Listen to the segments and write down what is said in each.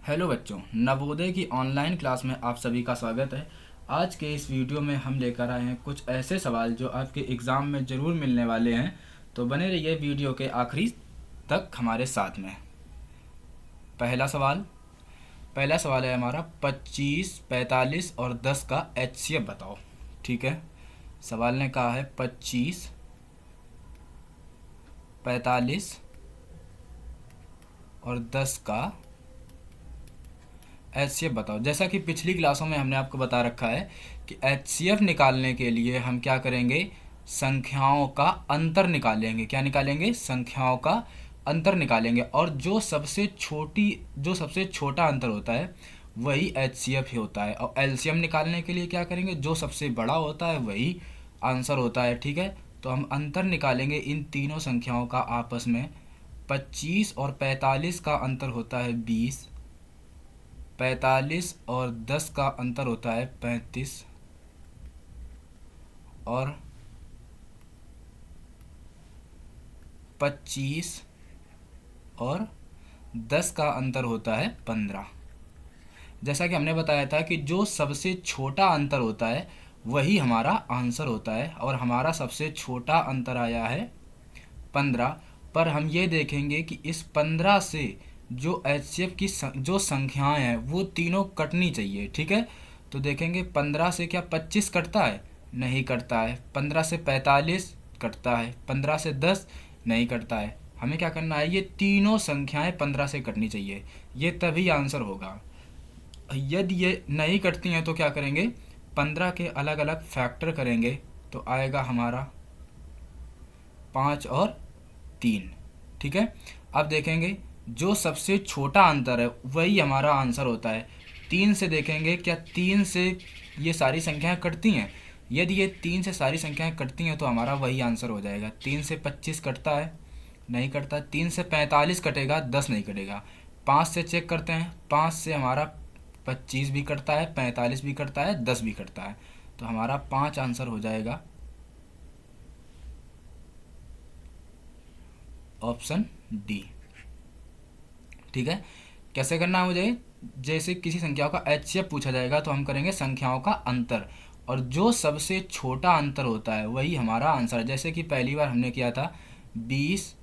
Hello बच्चों, नवोदय की online class में आप सभी का स्वागत है। आज के इस वीडियो में हम लेकर आए हैं कुछ ऐसे सवाल जो आपके एग्ज़ाम में ज़रूर मिलने वाले हैं। तो बने रहिए वीडियो के आखिरी तक हमारे साथ में। पहला सवाल पहला सवाल है हमारा 25, 45 और 10 का एचसीएफ बताओ। ठीक है, सवाल ने कहा है 25, 45 और 10 का एचसीएफ बताओ। जैसा कि पिछली क्लासों में हमने आपको बता रखा है कि एचसीएफ निकालने के लिए हम क्या करेंगे, संख्याओं का अंतर निकालेंगे। क्या निकालेंगे? संख्याओं का अंतर निकालेंगे। और जो सबसे छोटा अंतर होता है वही एचसीएफ ही होता है। और एलसीएम निकालने के लिए क्या करेंगे, जो सबसे बड़ा होता है वही आंसर होता है। ठीक है, तो हम अंतर निकालेंगे इन तीनों संख्याओं का आपस में। 25 और 45 का अंतर होता है 20, 45 और 10 का अंतर होता है 35 और 25 और 10 का अंतर होता है 15। जैसा कि हमने बताया था कि जो सबसे छोटा अंतर होता है वही हमारा आंसर होता है, और हमारा सबसे छोटा अंतर आया है 15। पर हम ये देखेंगे कि इस 15 से जो एचसीएफ की जो संख्याएं हैं वो तीनों कटनी चाहिए। ठीक है, तो देखेंगे 15 से क्या 25 कटता है? नहीं कटता है। 15 से 45 कटता है। 15 से 10 नहीं कटता है। हमें क्या करना है, ये तीनों संख्याएं 15 से कटनी चाहिए, ये तभी आंसर होगा। यदि ये नहीं कटती हैं तो क्या करेंगे, 15 के अलग अलग फैक्टर करेंगे तो आएगा हमारा 5 और 3। ठीक है, अब देखेंगे जो सबसे छोटा अंतर है वही हमारा आंसर होता है। 3 से देखेंगे क्या 3 से ये सारी संख्याएं कटती हैं? यदि ये 3 से सारी संख्याएं कटती हैं तो हमारा वही आंसर हो जाएगा। 3 से 25 कटता है? नहीं कटता। 3 से 45 कटेगा, 10 नहीं कटेगा। 5 से चेक करते हैं, 5 से हमारा 25 भी कटता है, 45 भी कटता है, 10 भी कटता है। तो हमारा 5 आंसर हो जाएगा ऑप्शन डी। ठीक है, कैसे करना है मुझे, जैसे किसी संख्याओं का एचसीएफ पूछा जाएगा तो हम करेंगे संख्याओं का अंतर, और जो सबसे छोटा अंतर होता है वही हमारा आंसर है। जैसे कि पहली बार हमने किया था 20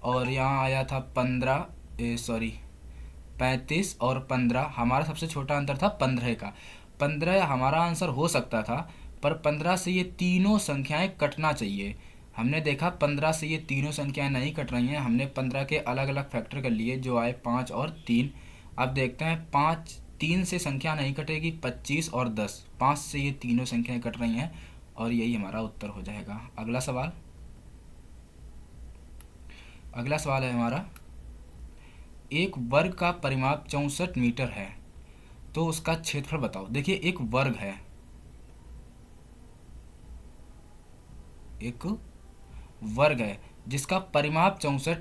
और यहाँ आया था 35 और 15। हमारा सबसे छोटा अंतर था 15 का। 15 हमारा आंसर हो सकता था, पर 15 से ये तीनों संख्याएं कटना चाहिए। हमने देखा 15 से ये तीनों संख्याएं नहीं कट रही हैं। हमने 15 के अलग अलग फैक्टर कर लिए जो आए 5 और 3। अब देखते हैं 3 से संख्या नहीं कटेगी, 25 और 10। 5 से ये तीनों संख्याएं कट रही हैं और यही हमारा उत्तर हो जाएगा। अगला सवाल है हमारा, एक वर्ग का परिमाप 64 मीटर है तो उसका क्षेत्रफल बताओ। देखिए एक वर्ग है, एक वर्ग है जिसका परिमाप 64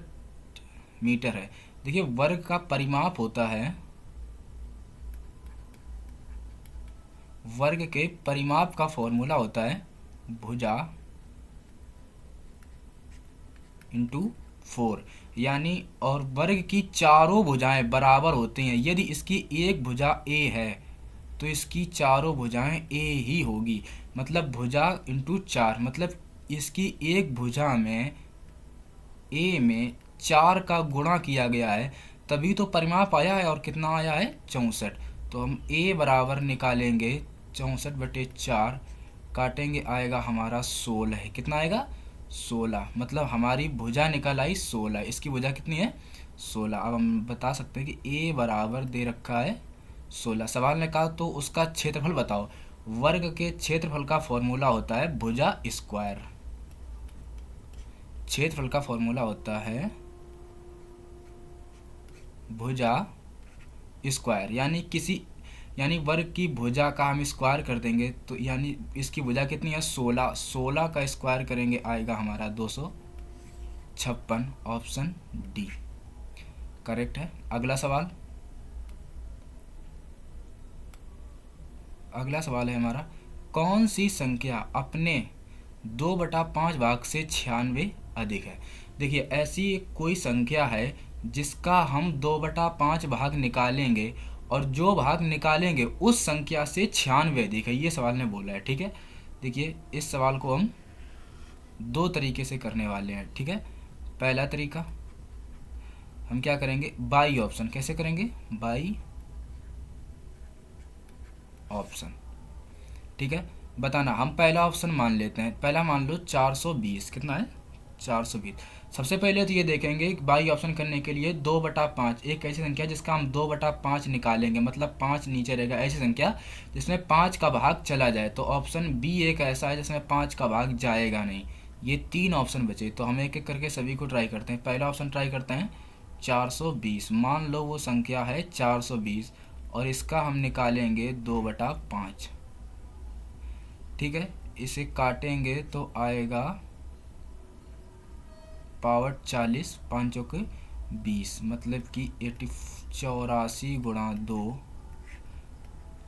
मीटर है। देखिए वर्ग का परिमाप होता है, वर्ग के परिमाप का फॉर्मूला होता है भुजा इंटू 4। यानी और वर्ग की चारों भुजाएं बराबर होती हैं। यदि इसकी एक भुजा ए है तो इसकी चारों भुजाएं ए ही होगी। मतलब भुजा इंटू 4, मतलब इसकी एक भुजा में ए में 4 का गुणा किया गया है, तभी तो परिमाप आया है। और कितना आया है? 64। तो हम ए बराबर निकालेंगे 64/4, काटेंगे आएगा हमारा 16। कितना आएगा? 16। मतलब हमारी भुजा निकल आई 16। इसकी भुजा कितनी है? 16। अब हम बता सकते हैं कि ए बराबर दे रखा है 16। सवाल ने कहा तो उसका क्षेत्रफल बताओ। वर्ग के क्षेत्रफल का फॉर्मूला होता है भुजा स्क्वायर। क्षेत्रफल का फॉर्मूला होता है भुजा स्क्वायर। यानी वर्ग की भुजा का हम स्क्वायर कर देंगे तो यानी इसकी भुजा कितनी है? 16। 16 का स्क्वायर करेंगे आएगा हमारा 256। ऑप्शन डी करेक्ट है। अगला सवाल है हमारा, कौन सी संख्या अपने 2/5 भाग से 96 अधिक है? देखिए ऐसी कोई संख्या है जिसका हम 2/5 भाग निकालेंगे और जो भाग निकालेंगे उस संख्या से 96 अधिक है, ये सवाल ने बोला है। ठीक है, देखिए इस सवाल को हम दो तरीके से करने वाले हैं। ठीक है, पहला तरीका हम क्या करेंगे, बाई ऑप्शन। कैसे करेंगे, बाई ऑप्शन। ठीक है, बताना, हम पहला ऑप्शन मान लेते हैं। पहला मान लो 420, कितना है 420। सबसे पहले तो ये देखेंगे कि बाई ऑप्शन करने के लिए 2/5 एक ऐसी संख्या जिसका हम 2/5 निकालेंगे, मतलब 5 नीचे रहेगा, ऐसी संख्या जिसमें 5 का भाग चला जाए। तो ऑप्शन बी एक ऐसा है जिसमें 5 का भाग जाएगा नहीं। ये 3 ऑप्शन बचे, तो हम एक एक करके सभी को ट्राई करते हैं। पहला ऑप्शन ट्राई करते हैं 420। मान लो वो संख्या है 420 और इसका हम निकालेंगे 2/5। ठीक है, इसे काटेंगे तो आएगा पावर 40, 5 के 20, मतलब कि 84 गुणा 2,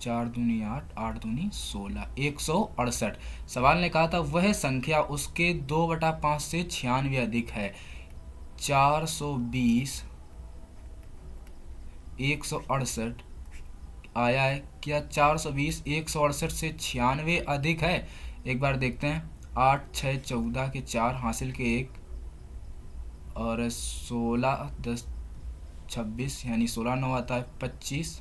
4 दूनी 8, 8 दूनी 16, 168। सवाल ने कहा था वह संख्या उसके 2/5 से 96 अधिक है। 420 168 आया है क्या, 420 168 से 96 अधिक है। एक बार देखते हैं, 8 6 14 के 4 हासिल के 1 और 16 10 26, यानी 16 9 आता है 25,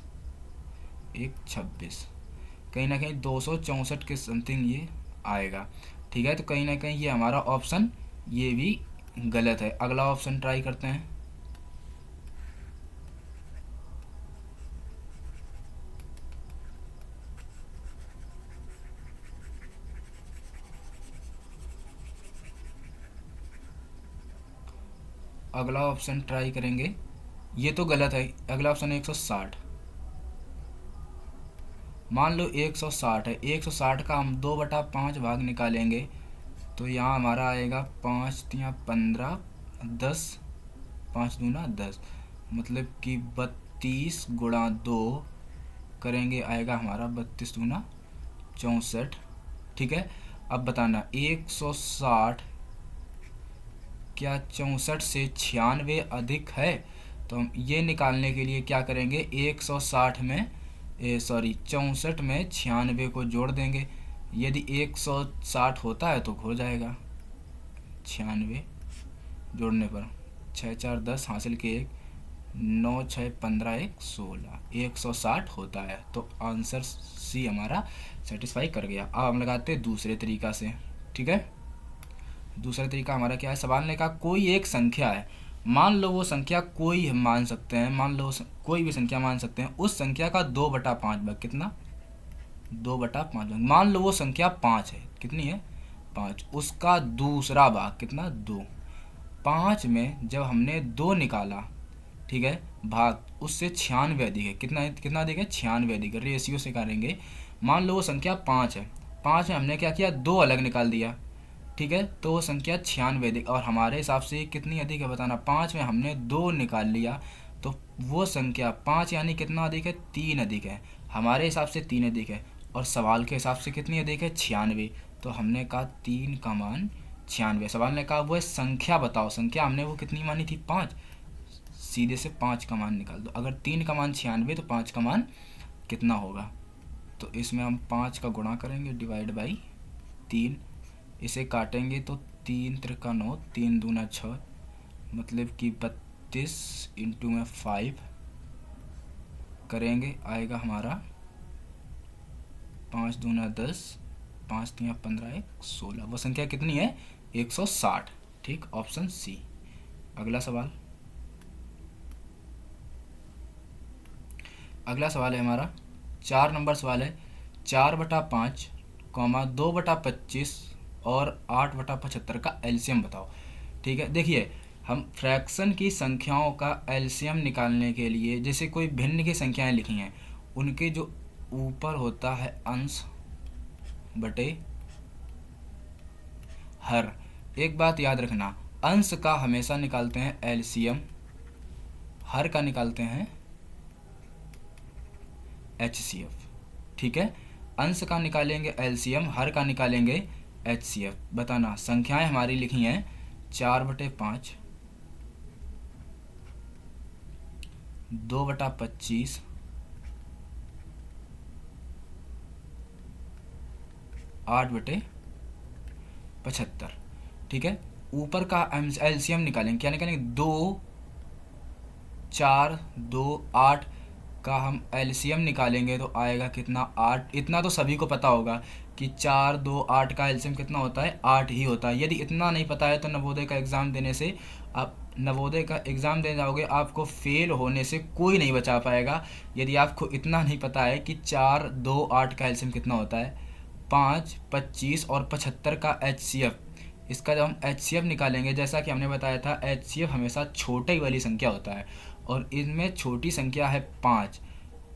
1 26, कहीं ना कहीं 264 के समथिंग ये आएगा। ठीक है, तो कहीं ना कहीं ये हमारा ऑप्शन ये भी गलत है। अगला ऑप्शन ट्राई करते हैं। अगला ऑप्शन ट्राई करेंगे, ये तो गलत है। अगला ऑप्शन है 160। मान लो 160 है, 160 का हम 2/5 भाग निकालेंगे तो यहाँ हमारा आएगा 5 तिया 15, 10, 5 दूना 10, मतलब कि 32 गुणा 2 करेंगे, आएगा हमारा 32 दूना 64। ठीक है, अब बताना 160 क्या 64 से 96 अधिक है। तो हम ये निकालने के लिए क्या करेंगे, 160 में 64 में 96 को जोड़ देंगे। यदि 160 होता है तो हो जाएगा 96 जोड़ने पर 6 4 10 हासिल के 1, 9 6 15 1 16, 160 होता है। तो आंसर सी हमारा सेटिस्फाई कर गया। अब हम लगाते हैं दूसरे तरीका से। ठीक है, दूसरा तरीका हमारा क्या है, सवाल ने कहा कोई एक संख्या है, मान लो वो संख्या कोई हम मान सकते हैं, मान लो कोई भी संख्या मान सकते हैं, उस संख्या का 2/5 भाग, कितना 2/5 भाग। मान लो वो संख्या 5 है, कितनी है 5, उसका दूसरा भाग कितना 2। 5 में जब हमने 2 निकाला, ठीक है, भाग उससे 96 अधिक है, कितना कितना अधिक है 96 अधिक है। रेशियो से करेंगे, मान लो वो संख्या 5 है, 5 में हमने क्या किया 2 अलग निकाल दिया। ठीक है, तो वो संख्या 96 अधिक, और हमारे हिसाब से कितनी अधिक है बताना। 5 में हमने 2 निकाल लिया तो वो संख्या 5 यानी कितना अधिक है 3 अधिक है, हमारे हिसाब से 3 अधिक है, और सवाल के हिसाब से कितनी अधिक है 96। तो हमने कहा 3 का मान 96। सवाल ने कहा वो संख्या बताओ, संख्या हमने वो कितनी मानी थी 5, सीधे से 5 का मान निकाल दो। अगर 3 का मान 96 तो 5 का मान कितना होगा, तो इसमें हम 5 का गुणा करेंगे डिवाइड बाई 3, इसे काटेंगे तो 3 त्रिका 9, 3 दूना 6, मतलब कि 32 इंटू में 5 करेंगे, आएगा हमारा 5 दूना 10, 5 तिया 15 1 16, वो संख्या कितनी है 160। ठीक, ऑप्शन सी। अगला सवाल, अगला सवाल है हमारा 4 नंबर सवाल है, 4/5, 2/25 और 8/75 का एलसीएम बताओ। ठीक है, देखिए हम फ्रैक्शन की संख्याओं का एलसीएम निकालने के लिए, जैसे कोई भिन्न की संख्याएं लिखी हैं, उनके जो ऊपर होता है अंश बटे हर, एक बात याद रखना, अंश का हमेशा निकालते हैं एलसीएम, हर का निकालते हैं एचसीएफ। ठीक है, अंश का निकालेंगे एलसीएम, हर का निकालेंगे एचसीएफ। बताना, संख्याएं हमारी लिखी हैं 4/5, 2/25 8/75। ठीक है, ऊपर का एलसीएम निकालेंगे। क्या निकालेंगे? 2 4 2 8 का हम एलसीएम निकालेंगे तो आएगा कितना? 8। इतना तो सभी को पता होगा कि 4 2 8 का एलसीएम कितना होता है? 8 ही होता है। यदि इतना नहीं पता है तो नवोदय का एग्ज़ाम देने से, आप नवोदय का एग्ज़ाम देने जाओगे, आपको फेल होने से कोई नहीं बचा पाएगा यदि आपको इतना नहीं पता है कि 4 2 8 का एलसीएम कितना होता है। 5 25 और 75 का एचसीएफ। इसका जब हम एचसीएफ निकालेंगे, जैसा कि हमने बताया था, एचसीएफ हमेशा छोटे वाली संख्या होता है और इनमें छोटी संख्या है 5।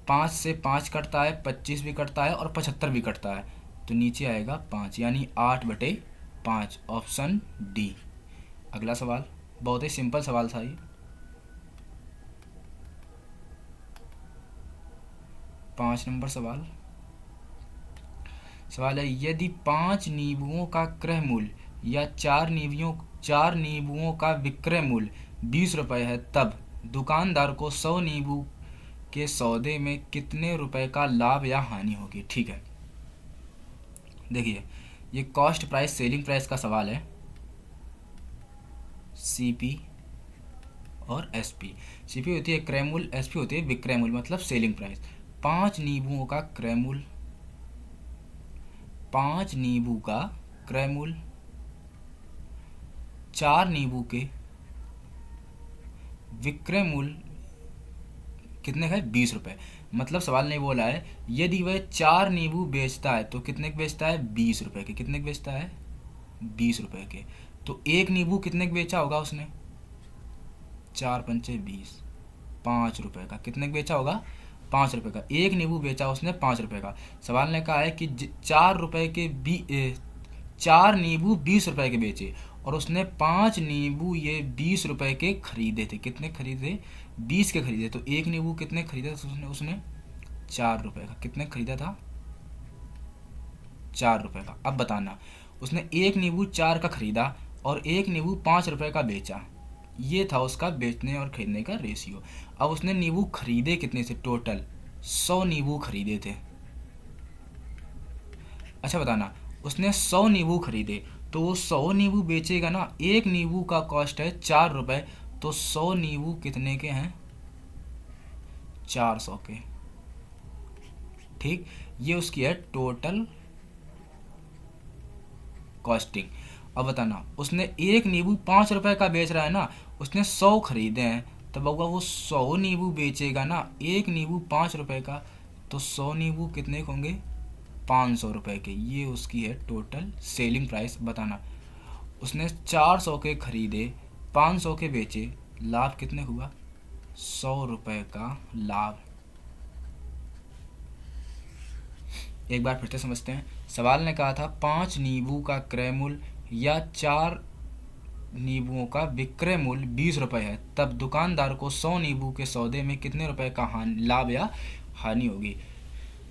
5 से 5 कटता है, 25 भी कटता है और 75 भी कटता है, तो नीचे आएगा 5, यानी 8/5। Option D. अगला सवाल बहुत ही सिंपल सवाल था ये। 5 नंबर सवाल है, यदि 5 नींबुओं का क्रय मूल्य या 4 नींबुओं का विक्रय मूल्य 20 रुपये है, तब दुकानदार को 100 नींबू के सौदे में कितने रुपए का लाभ या हानि होगी? ठीक है, देखिए ये कॉस्ट प्राइस सेलिंग प्राइस का सवाल है। सीपी और एसपी। सीपी होती है क्रय मूल्य, एसपी होती है विक्रय मूल्य, मतलब सेलिंग प्राइस। 5 नींबुओं का क्रय मूल्य, 5 नींबू का क्रय मूल्य, 4 नींबू के विक्रय मूल्य कितने का है? 20 रुपये। मतलब सवाल ने बोला है यदि वह 4 नींबू बेचता है तो कितने के बेचता है? 20 रुपये के। कितने के बेचता है? 20 रुपये के। तो एक नींबू कितने का बेचा होगा उसने? 4 पंचे 20, 5 रुपये का। कितने का बेचा होगा? 5 रुपये का। एक नींबू बेचा उसने 5 रुपये का। सवाल ने कहा है कि 4 रुपये के 4 नींबू 20 रुपये के बेचे और उसने 5 नींबू ये 20 रुपये के खरीदे थे। कितने खरीदे? 20 के खरीदे। तो एक नींबू कितने खरीदा था उसने? 4 रुपये का। कितने खरीदा था? 4 रुपये का। अब बताना, उसने एक नींबू 4 का खरीदा और एक नींबू 5 रुपये का बेचा। ये था उसका बेचने और खरीदने का रेशियो। अब उसने नींबू खरीदे कितने से? टोटल 100 नींबू खरीदे थे। अच्छा बताना, उसने 100 नींबू खरीदे तो वो 100 नींबू बेचेगा ना। एक नींबू का कॉस्ट है 4 रुपये, तो 100 नींबू कितने के हैं? 400 के। ठीक, ये उसकी है टोटल कॉस्टिंग। अब बताना, उसने एक नींबू 5 रुपये का बेच रहा है ना, उसने 100 खरीदे हैं, तब होगा वो 100 नींबू बेचेगा ना। एक नींबू 5 रुपये का, तो 100 नींबू कितने के होंगे? 500 रुपये के। ये उसकी है टोटल सेलिंग प्राइस। बताना, उसने 400 के खरीदे, 500 के बेचे, लाभ कितने हुआ? 100 रुपये का लाभ। एक बार फिर से समझते हैं। सवाल ने कहा था 5 नींबू का क्रय मूल्य या 4 नींबुओं का विक्रय मूल्य 20 रुपये है, तब दुकानदार को 100 नींबू के सौदे में कितने रुपए का लाभ या हानि होगी।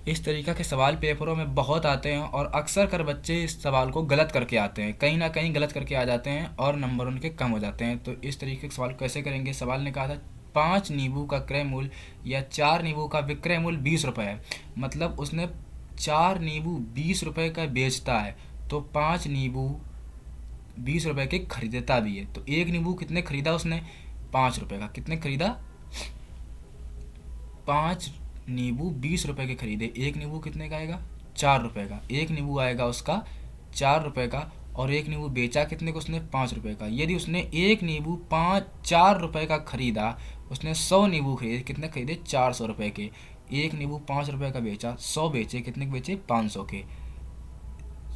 इस तरीक़ा के सवाल पेपरों में बहुत आते हैं और अक्सर कर बच्चे इस सवाल को गलत करके आते हैं, कहीं ना कहीं गलत करके आ जाते हैं और नंबर उनके कम हो जाते हैं। तो इस तरीके के सवाल कैसे करेंगे? सवाल ने कहा था 5 नींबू का क्रय मूल्य या 4 नींबू का विक्रय मूल्य 20 रुपये है, मतलब उसने 4 नींबू 20 रुपये का बेचता है, तो 5 नींबू 20 रुपये के खरीदता भी है। तो एक नींबू कितने खरीदा उसने? 5 रुपये का। कितने खरीदा? 5 नींबू 20 रुपये के खरीदे। एक नींबू कितने का आएगा? 4 रुपये का। एक नींबू आएगा उसका 4 रुपये का और एक नींबू बेचा कितने को उसने? 5 रुपये का। यदि उसने एक नींबू 4 रुपये का खरीदा, उसने 100 नींबू खरीदे। कितने खरीदे? 400 रुपये के। एक नींबू 5 रुपये का बेचा, 100 बेचे, कितने के बेचे? 500 के।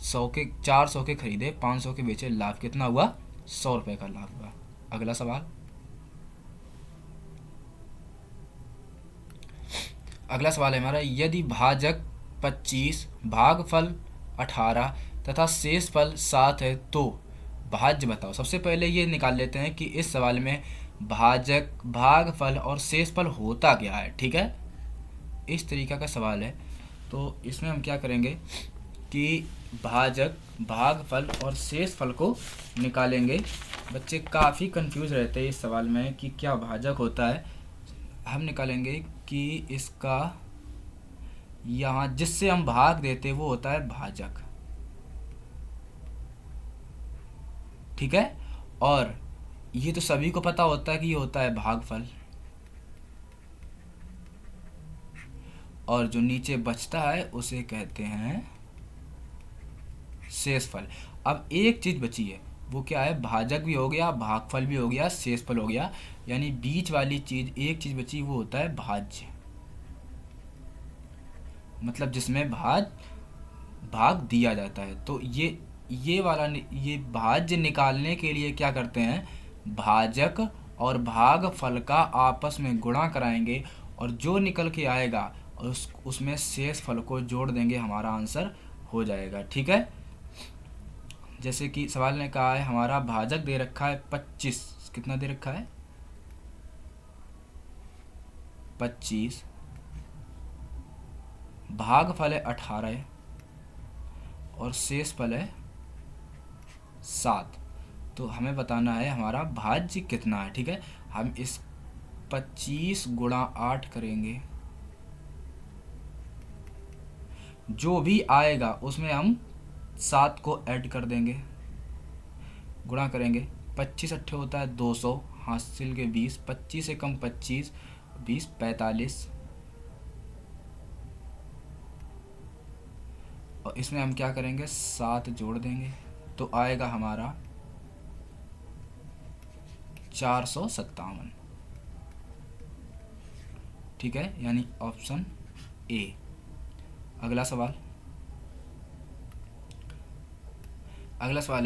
400 के खरीदे, 500 के बेचे, लाभ कितना हुआ? 100 रुपये का लाभ हुआ। अगला सवाल, अगला सवाल है हमारा, यदि भाजक 25, भागफल 18 तथा शेष फल 7 है तो भाज्य बताओ। सबसे पहले ये निकाल लेते हैं कि इस सवाल में भाजक, भागफल और शेषफल होता क्या है। ठीक है, इस तरीका का सवाल है। तो इसमें हम क्या करेंगे कि भाजक, भागफल और शेषफल को निकालेंगे। बच्चे काफ़ी कंफ्यूज रहते हैं इस सवाल में कि क्या भाजक होता है। हम निकालेंगे कि इसका यहाँ जिससे हम भाग देते वो होता है भाजक, ठीक है। और ये तो सभी को पता होता है कि ये होता है भागफल, और जो नीचे बचता है उसे कहते हैं शेषफल। अब एक चीज बची है, वो क्या है, भाजक भी हो गया, भागफल भी हो गया, शेषफल हो गया, यानी बीच वाली चीज, एक चीज बची, वो होता है भाज्य, मतलब जिसमें भाग दिया जाता है। तो ये वाला ये भाज्य निकालने के लिए क्या करते हैं, भाजक और भागफल का आपस में गुणा कराएंगे, और जो निकल के आएगा और उसमें शेष फल को जोड़ देंगे, हमारा आंसर हो जाएगा, ठीक है। जैसे कि सवाल ने कहा है हमारा भाजक दे रखा है 25, कितना दे रखा है 25, भागफल है 18 और शेष फल है 7। तो हमें बताना है हमारा भाज्य कितना है, ठीक है। हम इस 25 गुणा 8 करेंगे, जो भी आएगा उसमें हम 7 को ऐड कर देंगे, गुणा करेंगे। 25 अट्ठे होता है 200, हासिल के 20, 25 से कम 25, 20 45, और इसमें हम क्या करेंगे 7 जोड़ देंगे, तो आएगा हमारा 457, ठीक है, यानी ऑप्शन ए। अगला सवाल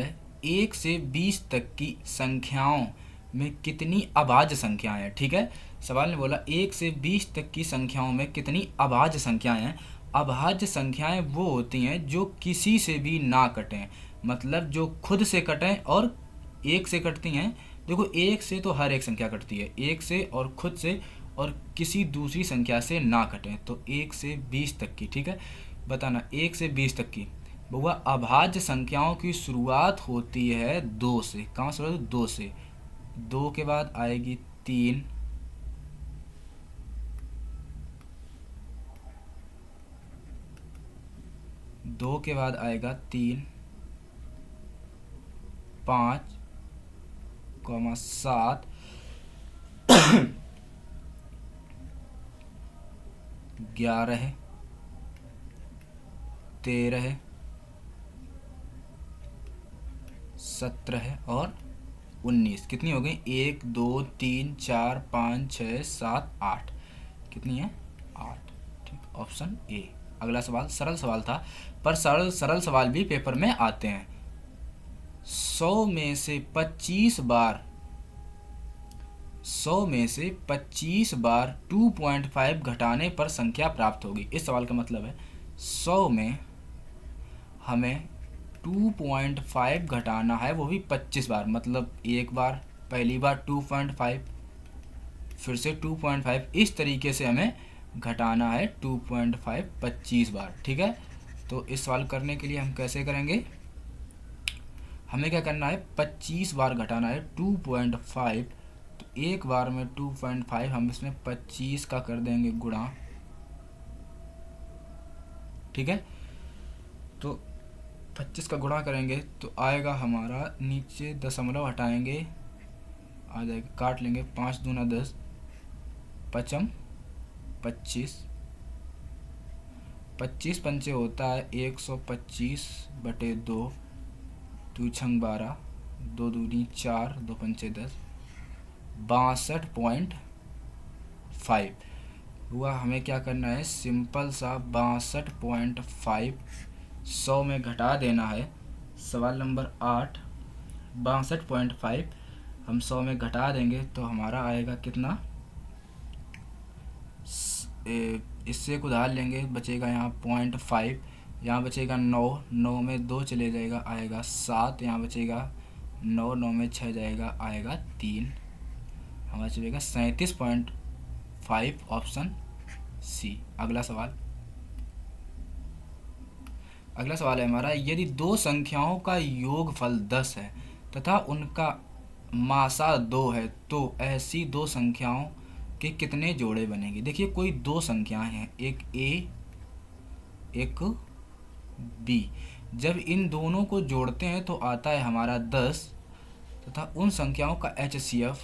है 1 से 20 तक की संख्याओं में कितनी अभाज्य संख्याएं हैं, ठीक है। सवाल ने बोला 1 से 20 तक की संख्याओं में कितनी अभाज्य संख्याएं हैं। अभाज्य संख्याएं वो होती हैं जो किसी से भी ना कटें, मतलब जो खुद से कटें और एक से कटती हैं। देखो एक से तो हर एक संख्या कटती है, एक से और खुद से और किसी दूसरी संख्या से ना कटें, तो 1 से 20 तक की, ठीक है। बताना 1 से 20 तक की बउआ अभाज्य संख्याओं की शुरुआत होती है 2 से। कहाँ से शुरुआत, 2 से। 2 के बाद आएगी 3, 2 के बाद आएगा 3, 5, 7, 11, 13, 17 और 19। कितनी हो गई, 1 2 3 4 5 6 7 8, कितनी है 8, ठीक, ऑप्शन ए। अगला सवाल सरल सवाल था, पर सरल सवाल भी पेपर में आते हैं। 100 में से 25 बार 2.5 घटाने पर संख्या प्राप्त होगी। इस सवाल का मतलब है 100 में हमें 2.5 घटाना है, वो भी 25 बार, मतलब एक बार, पहली बार 2.5, फिर से 2.5, इस तरीके से हमें घटाना है 2.5 25 बार, ठीक है। तो इस सवाल करने के लिए हम कैसे करेंगे, हमें क्या करना है 25 बार घटाना है 2.5, तो एक बार में 2.5, हम इसमें 25 का कर देंगे गुणा, ठीक है। तो 25 का गुणा करेंगे तो आएगा हमारा, नीचे दशमलव हटाएंगे, आ जाएगा, काट लेंगे, 5 दूना 10, 5 25, 25 पंचे होता है 125/2, 2 छंग 12, 2 दूनी 4, 2 पंचे 10, 62.5 हुआ। हमें क्या करना है, सिंपल सा 62.5 100 में घटा देना है। सवाल नंबर 8, 62.5 हम 100 में घटा देंगे तो हमारा आएगा कितना, इससे एक उधार लेंगे, बचेगा यहाँ 0.5, यहाँ बचेगा 9, 9 में 2 चले जाएगा, आएगा 7, यहाँ बचेगा 9, 9 में 6 जाएगा, आएगा 3, हमारा चलेगा 37.5, ऑप्शन सी। अगला सवाल है हमारा, यदि दो संख्याओं का योगफल 10 है तथा उनका मासा 2 है, तो ऐसी दो संख्याओं के कितने जोड़े बनेंगे। देखिए कोई दो संख्याएं हैं, एक ए एक बी। जब इन दोनों को जोड़ते हैं तो आता है हमारा 10 तथा उन संख्याओं का HCF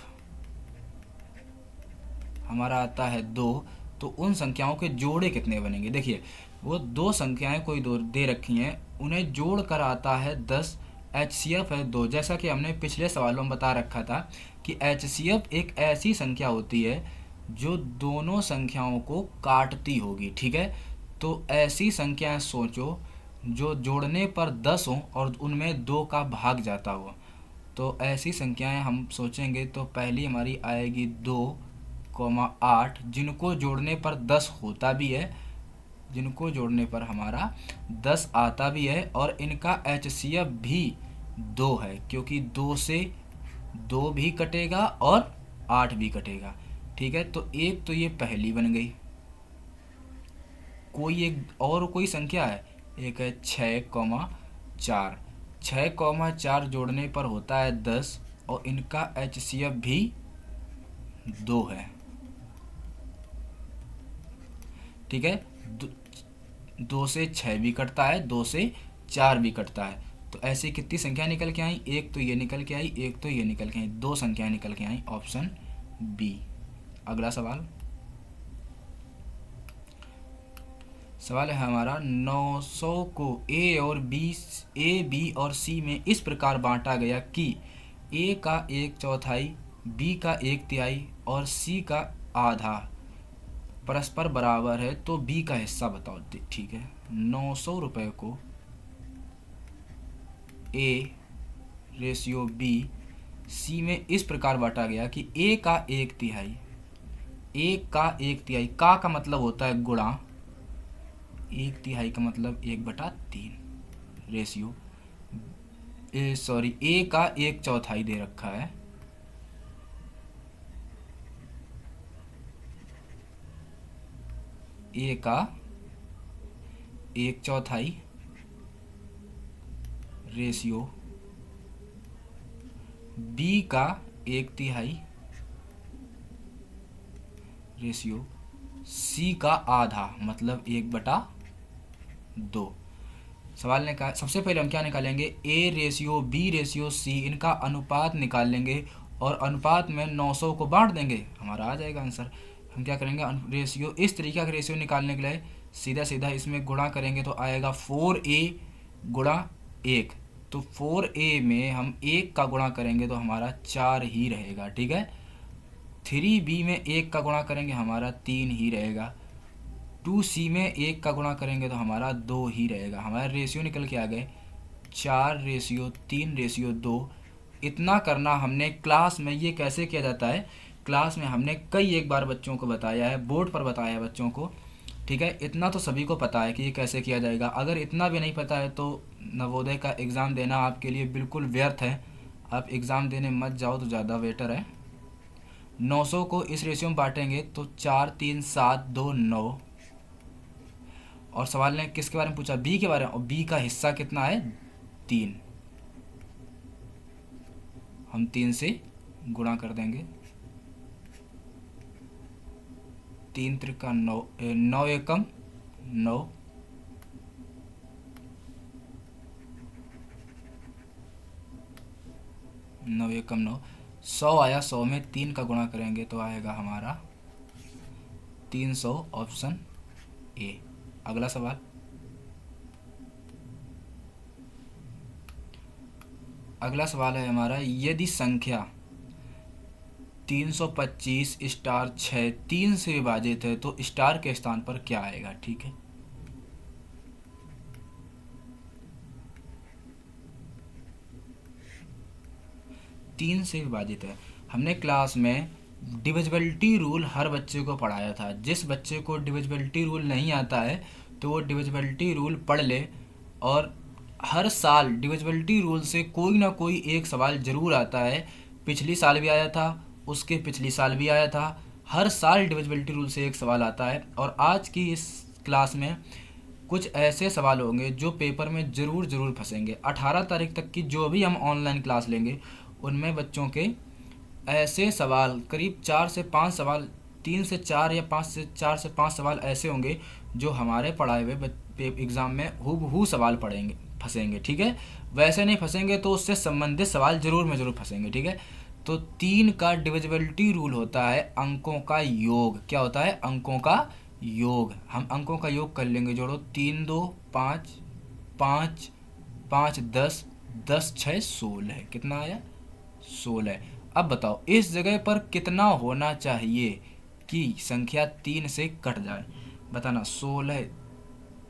हमारा आता है 2। तो उन संख्याओं के जोड़े कितने बनेंगे। देखिए वो दो संख्याएं कोई दो दे रखी हैं, उन्हें जोड़ कर आता है 10, HCF है 2। जैसा कि हमने पिछले सवालों में बता रखा था कि HCF एक ऐसी संख्या होती है जो दोनों संख्याओं को काटती होगी, ठीक है। तो ऐसी संख्याएं सोचो जो जोड़ने पर 10 हों और उनमें 2 का भाग जाता हो। तो ऐसी संख्याएं हम सोचेंगे तो पहली हमारी आएगी 2,8, जिनको जोड़ने पर 10 होता भी है, जिनको जोड़ने पर हमारा 10 आता भी है, और इनका HCF भी 2 है, क्योंकि 2 से 2 भी कटेगा और 8 भी कटेगा, ठीक है। तो एक तो ये पहली बन गई। कोई एक और कोई संख्या है, एक है 6,4। 6,4 जोड़ने पर होता है 10 और इनका HCF भी 2 है, ठीक है। 2 से 6 भी कटता है, 2 से 4 भी कटता है। तो ऐसी कितनी संख्या निकल के आई, एक तो ये निकल के आई, एक तो ये निकल के आई, 2 संख्याएं निकल के आई, ऑप्शन बी। अगला सवाल है हमारा 900 को ए बी और सी में इस प्रकार बांटा गया कि ए का 1/4, बी का 1/3 और सी का आधा परस्पर बराबर है, तो बी का हिस्सा बताओ। ठीक है, 900 रुपये को ए रेशियो बी सी में इस प्रकार बांटा गया कि ए का 1/3, का मतलब होता है गुणा, 1/3 का मतलब 1/3 रेशियो, ए का 1/4 दे रखा है, ए का 1/4 रेशियो बी का 1/3 रेशियो सी का आधा मतलब 1/2। सवाल ने कहा सबसे पहले हम क्या निकालेंगे, A ratio B ratio C, इनका अनुपात निकाल लेंगे और अनुपात में 900 को बांट देंगे, हमारा आ जाएगा आंसर। हम क्या करेंगे, रेशियो इस तरीके का रेशियो निकालने के लिए सीधा सीधा इसमें गुणा करेंगे तो आएगा 4a गुणा 1। तो 4a में हम 1 का गुणा करेंगे तो हमारा 4 ही रहेगा, ठीक है। 3b में 1 का गुणा करेंगे हमारा 3 ही रहेगा। 2c में 1 का गुणा करेंगे तो हमारा 2 ही रहेगा। हमारा रेशियो निकल के आ गए 4:3:2। इतना करना हमने क्लास में, ये कैसे किया जाता है क्लास में हमने कई एक बार बच्चों को बताया है, बोर्ड पर बताया है बच्चों को, ठीक है। इतना तो सभी को पता है कि ये कैसे किया जाएगा। अगर इतना भी नहीं पता है तो नवोदय का एग्ज़ाम देना आपके लिए बिल्कुल व्यर्थ है, आप एग्ज़ाम देने मत जाओ तो ज़्यादा बेटर है। 900 को इस रेशियो में बांटेंगे तो 4 3 7 2 9। और सवाल ने किसके बारे में पूछा, बी के बारे में, और बी का हिस्सा कितना है 3, हम 3 से गुणा कर देंगे, 3 त्रिका 9, 9 एकम 9, 9 एकम 9, 100 आया, 100 में 3 का गुणा करेंगे तो आएगा हमारा 300, ऑप्शन ए। अगला सवाल है हमारा, यदि संख्या 325 स्टार 6 3 से विभाजित है तो स्टार के स्थान पर क्या आएगा, ठीक है। तीन से विभाजित है, हमने क्लास में डिविजिबिलिटी रूल हर बच्चे को पढ़ाया था। जिस बच्चे को डिविजिबिलिटी रूल नहीं आता है तो वो डिविजिबिलिटी रूल पढ़ ले, और हर साल डिविजिबिलिटी रूल से कोई ना कोई एक सवाल ज़रूर आता है। पिछली साल भी आया था, उसके पिछली साल भी आया था, हर साल डिविजिबिलिटी रूल से एक सवाल आता है। और आज की इस क्लास में कुछ ऐसे सवाल होंगे जो पेपर में ज़रूर फंसेंगे। 18 तारीख तक की जो भी हम ऑनलाइन क्लास लेंगे उनमें बच्चों के ऐसे सवाल, करीब 4 से 5 सवाल 3 से 4 या 5 से 4 से 5 सवाल ऐसे होंगे जो हमारे पढ़ाए हुए एग्ज़ाम में हूबहू सवाल पढ़ेंगे फंसेंगे, ठीक है। वैसे नहीं फंसेंगे तो उससे संबंधित सवाल जरूर में जरूर फंसेंगे, ठीक है। तो 3 का डिविजिबिलिटी रूल होता है अंकों का योग। क्या होता है? अंकों का योग। हम अंकों का योग कर लेंगे, जोड़ो 3 2 5, 5 5 10, 10 6 16। कितना आया? 16। अब बताओ इस जगह पर कितना होना चाहिए कि संख्या 3 से कट जाए? बताना। 16,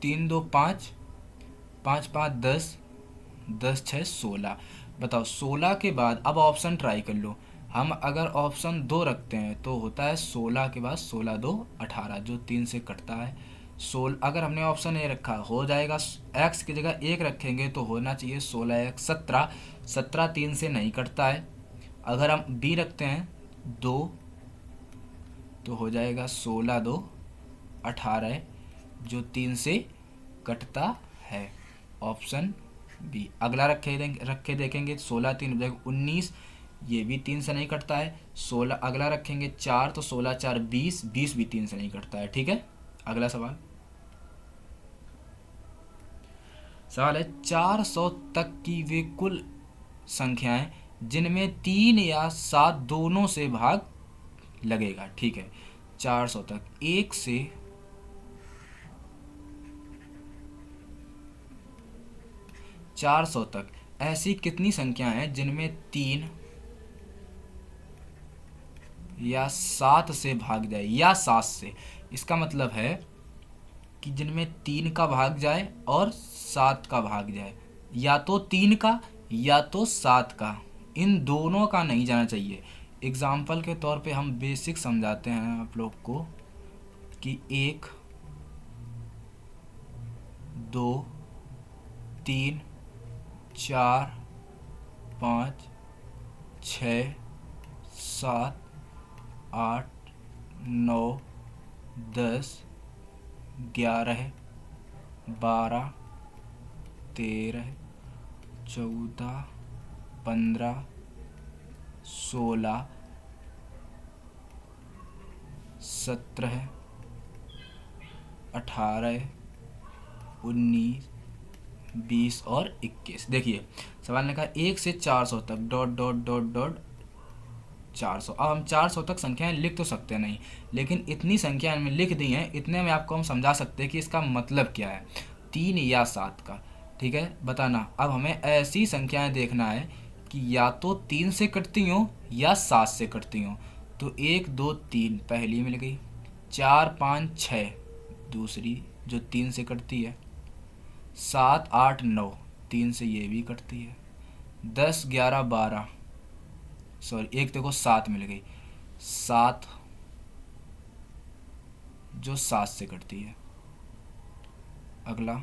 3 2 5, 5 5 10, 10 6 16। बताओ 16 के बाद अब ऑप्शन ट्राई कर लो। हम अगर ऑप्शन 2 रखते हैं तो होता है 16 के बाद 16 2 18, जो 3 से कटता है। 16 अगर हमने ऑप्शन ए रखा हो जाएगा, एक्स की जगह 1 रखेंगे तो होना चाहिए 16 1 17, 17 3 से नहीं कटता है। अगर हम बी रखते हैं 2 तो हो जाएगा 16 2 18, जो 3 से कटता है। Option B. अगला रखे देखेंगे 16 3 हो जाएगा 19, ये भी 3 से नहीं कटता है। 16 अगला रखेंगे 4 तो 16 4 20, 20 भी 3 से नहीं कटता है, ठीक है। अगला सवाल है 400 तक की वे कुल संख्याएं जिनमें 3 या 7 दोनों से भाग लगेगा, ठीक है। 400 तक, 1 से 400 तक ऐसी कितनी संख्याएं हैं जिनमें 3 या 7 से भाग जाए, या 7 से। इसका मतलब है कि जिनमें 3 का भाग जाए और 7 का भाग जाए, या तो 3 का या तो 7 का, इन दोनों का नहीं जाना चाहिए। एग्जाम्पल के तौर पे हम बेसिक समझाते हैं आप लोग को कि 1 2 3 4 5 6 7 8 9 10 11 12 13 14 15 16 17 18 19 20 और 21। देखिए सवाल ने कहा 1 से 400 तक डॉट डॉट डॉट डॉट 400। अब हम 400 तक संख्याएं लिख तो सकते नहीं, लेकिन इतनी संख्या में लिख दी हैं, इतने में आपको हम समझा सकते हैं कि इसका मतलब क्या है, 3 या 7 का, ठीक है। बताना। अब हमें ऐसी संख्याएं देखना है कि या तो 3 से कटती हों या 7 से कटती हों। तो 1 2 3 पहली मिल गई, 4 5 6 दूसरी जो 3 से कटती है, 7 8 9 3 से ये भी कटती है, 10 11 12, सॉरी एक देखो 7 मिल गई, 7 जो 7 से कटती है। अगला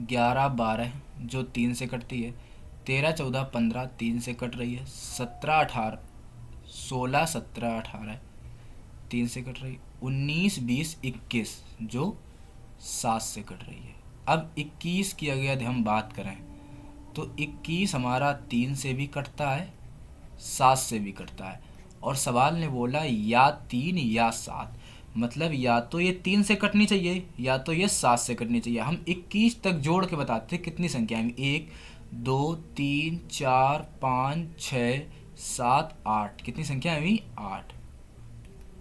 11 12 जो 3 से कटती है, 13 14 15 3 से कट रही है, 17 18 16 17 18 3 से कट रही है, 19 20 21 जो 7 से कट रही है। अब 21 की अगर हम बात करें तो 21 हमारा 3 से भी कटता है, 7 से भी कटता है, और सवाल ने बोला या 3 या 7, मतलब या तो ये 3 से कटनी चाहिए या तो ये 7 से कटनी चाहिए। हम 21 तक जोड़ के बताते हैं कितनी संख्या है, 1 2 3 4 5 6 7 8, कितनी संख्या है अभी? 8,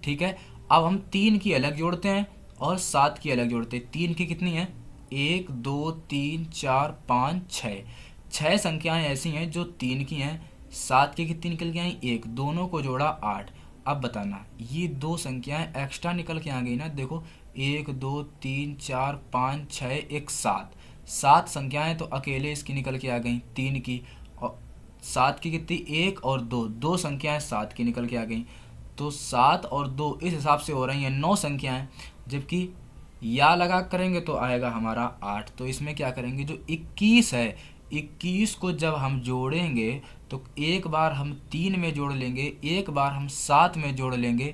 ठीक है। अब हम 3 की अलग जोड़ते हैं और 7 की अलग जोड़ते हैं। 3 की कितनी है? 1 2 3 4 5 6, 6 संख्याएं ऐसी हैं जो 3 की हैं, 7 की कितनी निकल के आई? 1, दोनों को जोड़ा 8। अब बताना ये दो संख्याएं एक्स्ट्रा निकल के आ गई ना, देखो 1 2 3 4 5 6 1 7, 7 संख्याएं तो अकेले इसकी निकल के आ गई 3 की, और 7 की कितनी? 1 और 2, दो संख्याएं 7 की निकल के आ गई, तो 7 और 2 इस हिसाब से हो रही हैं 9 संख्याएं, जबकि या लगा करेंगे तो आएगा हमारा 8। तो इसमें क्या करेंगे, जो 21 है 21 को जब हम जोड़ेंगे तो एक बार हम 3 में जोड़ लेंगे, एक बार हम 7 में जोड़ लेंगे,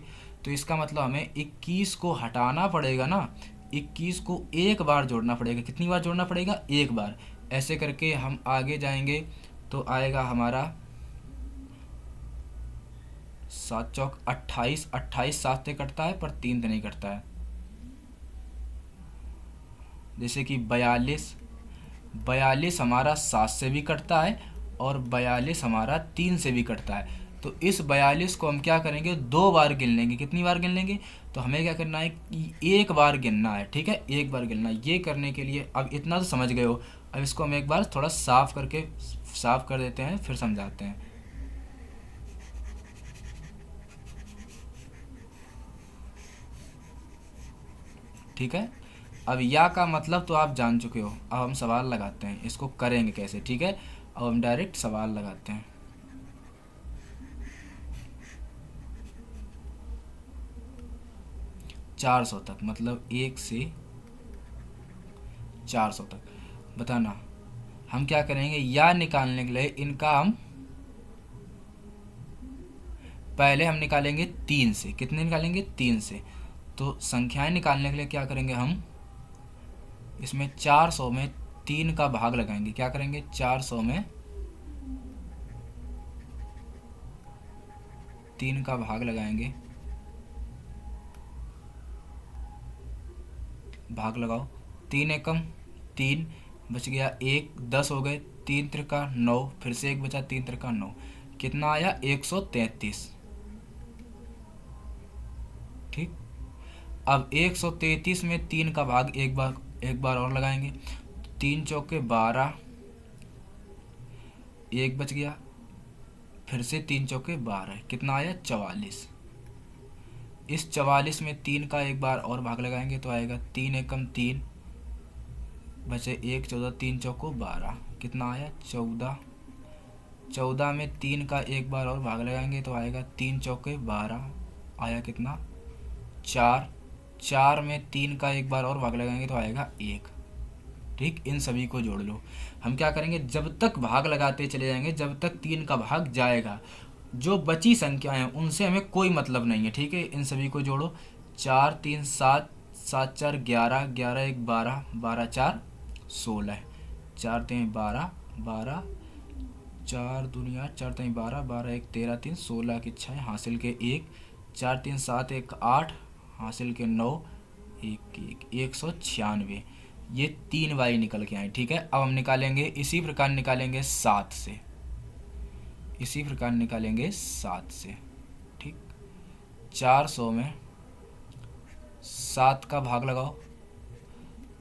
तो इसका मतलब हमें 21 को हटाना पड़ेगा ना, 21 को एक बार जोड़ना पड़ेगा। कितनी बार जोड़ना पड़ेगा? एक बार। ऐसे करके हम आगे जाएंगे तो आएगा हमारा सात चौक 28, 28 सात से कटता है पर 3 से नहीं कटता है। जैसे कि 42, 42 हमारा 7 से भी कटता है और 42 हमारा 3 से भी कटता है। तो इस 42 को हम क्या करेंगे, 2 बार गिन लेंगे। कितनी बार गिन लेंगे, तो हमें क्या करना है कि एक बार गिनना है, ठीक है, एक बार गिनना है। ये करने के लिए अब इतना तो समझ गए हो, अब इसको हम एक बार थोड़ा साफ कर देते हैं, फिर समझाते हैं। ठीक है, अब या का मतलब तो आप जान चुके हो। अब हम सवाल लगाते हैं, इसको करेंगे कैसे, ठीक है। अब हम डायरेक्ट सवाल लगाते हैं। 400 तक, मतलब 1 से 400 तक बताना। हम क्या करेंगे, या निकालने के लिए इनका हम पहले हम निकालेंगे 3 से। कितने निकालेंगे, 3 से। तो संख्याएं निकालने के लिए क्या करेंगे, हम इसमें 400 में 3 का भाग लगाएंगे। क्या करेंगे, 400 में 3 का भाग लगाएंगे। भाग लगाओ, 3 एकम 3, बच गया 1, 10 हो गए, 3 त्रिका 9, फिर से 1 बचा, 3 त्रिका 9, कितना आया, 133। ठीक, अब 133 में 3 का भाग एक बार और लगाएंगे। 3 चौके 12, 1 बच गया, फिर से 3 चौके 12, कितना आया, 44। इस 44 में 3 का एक बार और भाग लगाएंगे तो आएगा 3 एकम 3, बचे 1, 14, 3 चौको 12, कितना आया, 14। 14 में 3 का एक बार और भाग लगाएंगे तो आएगा 3 चौके 12, आया कितना, 4। 4 में 3 का एक बार और भाग लगाएंगे तो आएगा 1। ठीक, इन सभी को जोड़ लो। हम क्या करेंगे, जब तक भाग लगाते चले जाएंगे जब तक 3 का भाग जाएगा। जो बची संख्याएं हैं उनसे हमें कोई मतलब नहीं है, ठीक है। इन सभी को जोड़ो, 4 3 7, 7 4 11, 11 1 12, 12 4 16, 4 3 12, 12 4 दुनिया 4 3 12, 12 1 13, 3 16 के 6, हासिल के 1, 4 3 7 1 8, हासिल के 9, 1 1, 196। ये 3 वाली निकल के आए, ठीक है। अब हम निकालेंगे इसी प्रकार निकालेंगे 7 से, इसी प्रकार निकालेंगे 7 से। ठीक, 400 में 7 का भाग लगाओ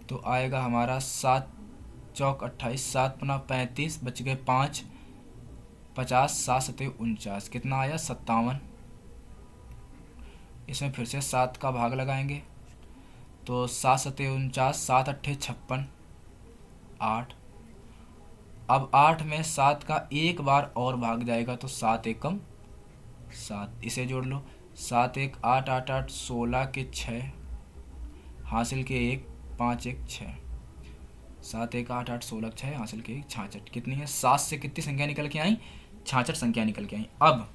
तो आएगा हमारा 7 चौक 28, 7 पुनः 35, बच गए 5, 50, 7 सते 49, कितना आया, 57। इसमें फिर से 7 का भाग लगाएंगे तो 7 सते 49, 7 अट्ठे 56, 8। अब 8 में 7 का एक बार और भाग जाएगा तो 7 एकम 7, इसे जोड़ लो, 7 1 8 8 8, 16 के 6, हासिल के 1, 5 1 6, 7 1 8 8 16 6, हासिल के 1 66। कितनी है, 7 से कितनी संख्या निकल के आई, 66 संख्या निकल के आई। अब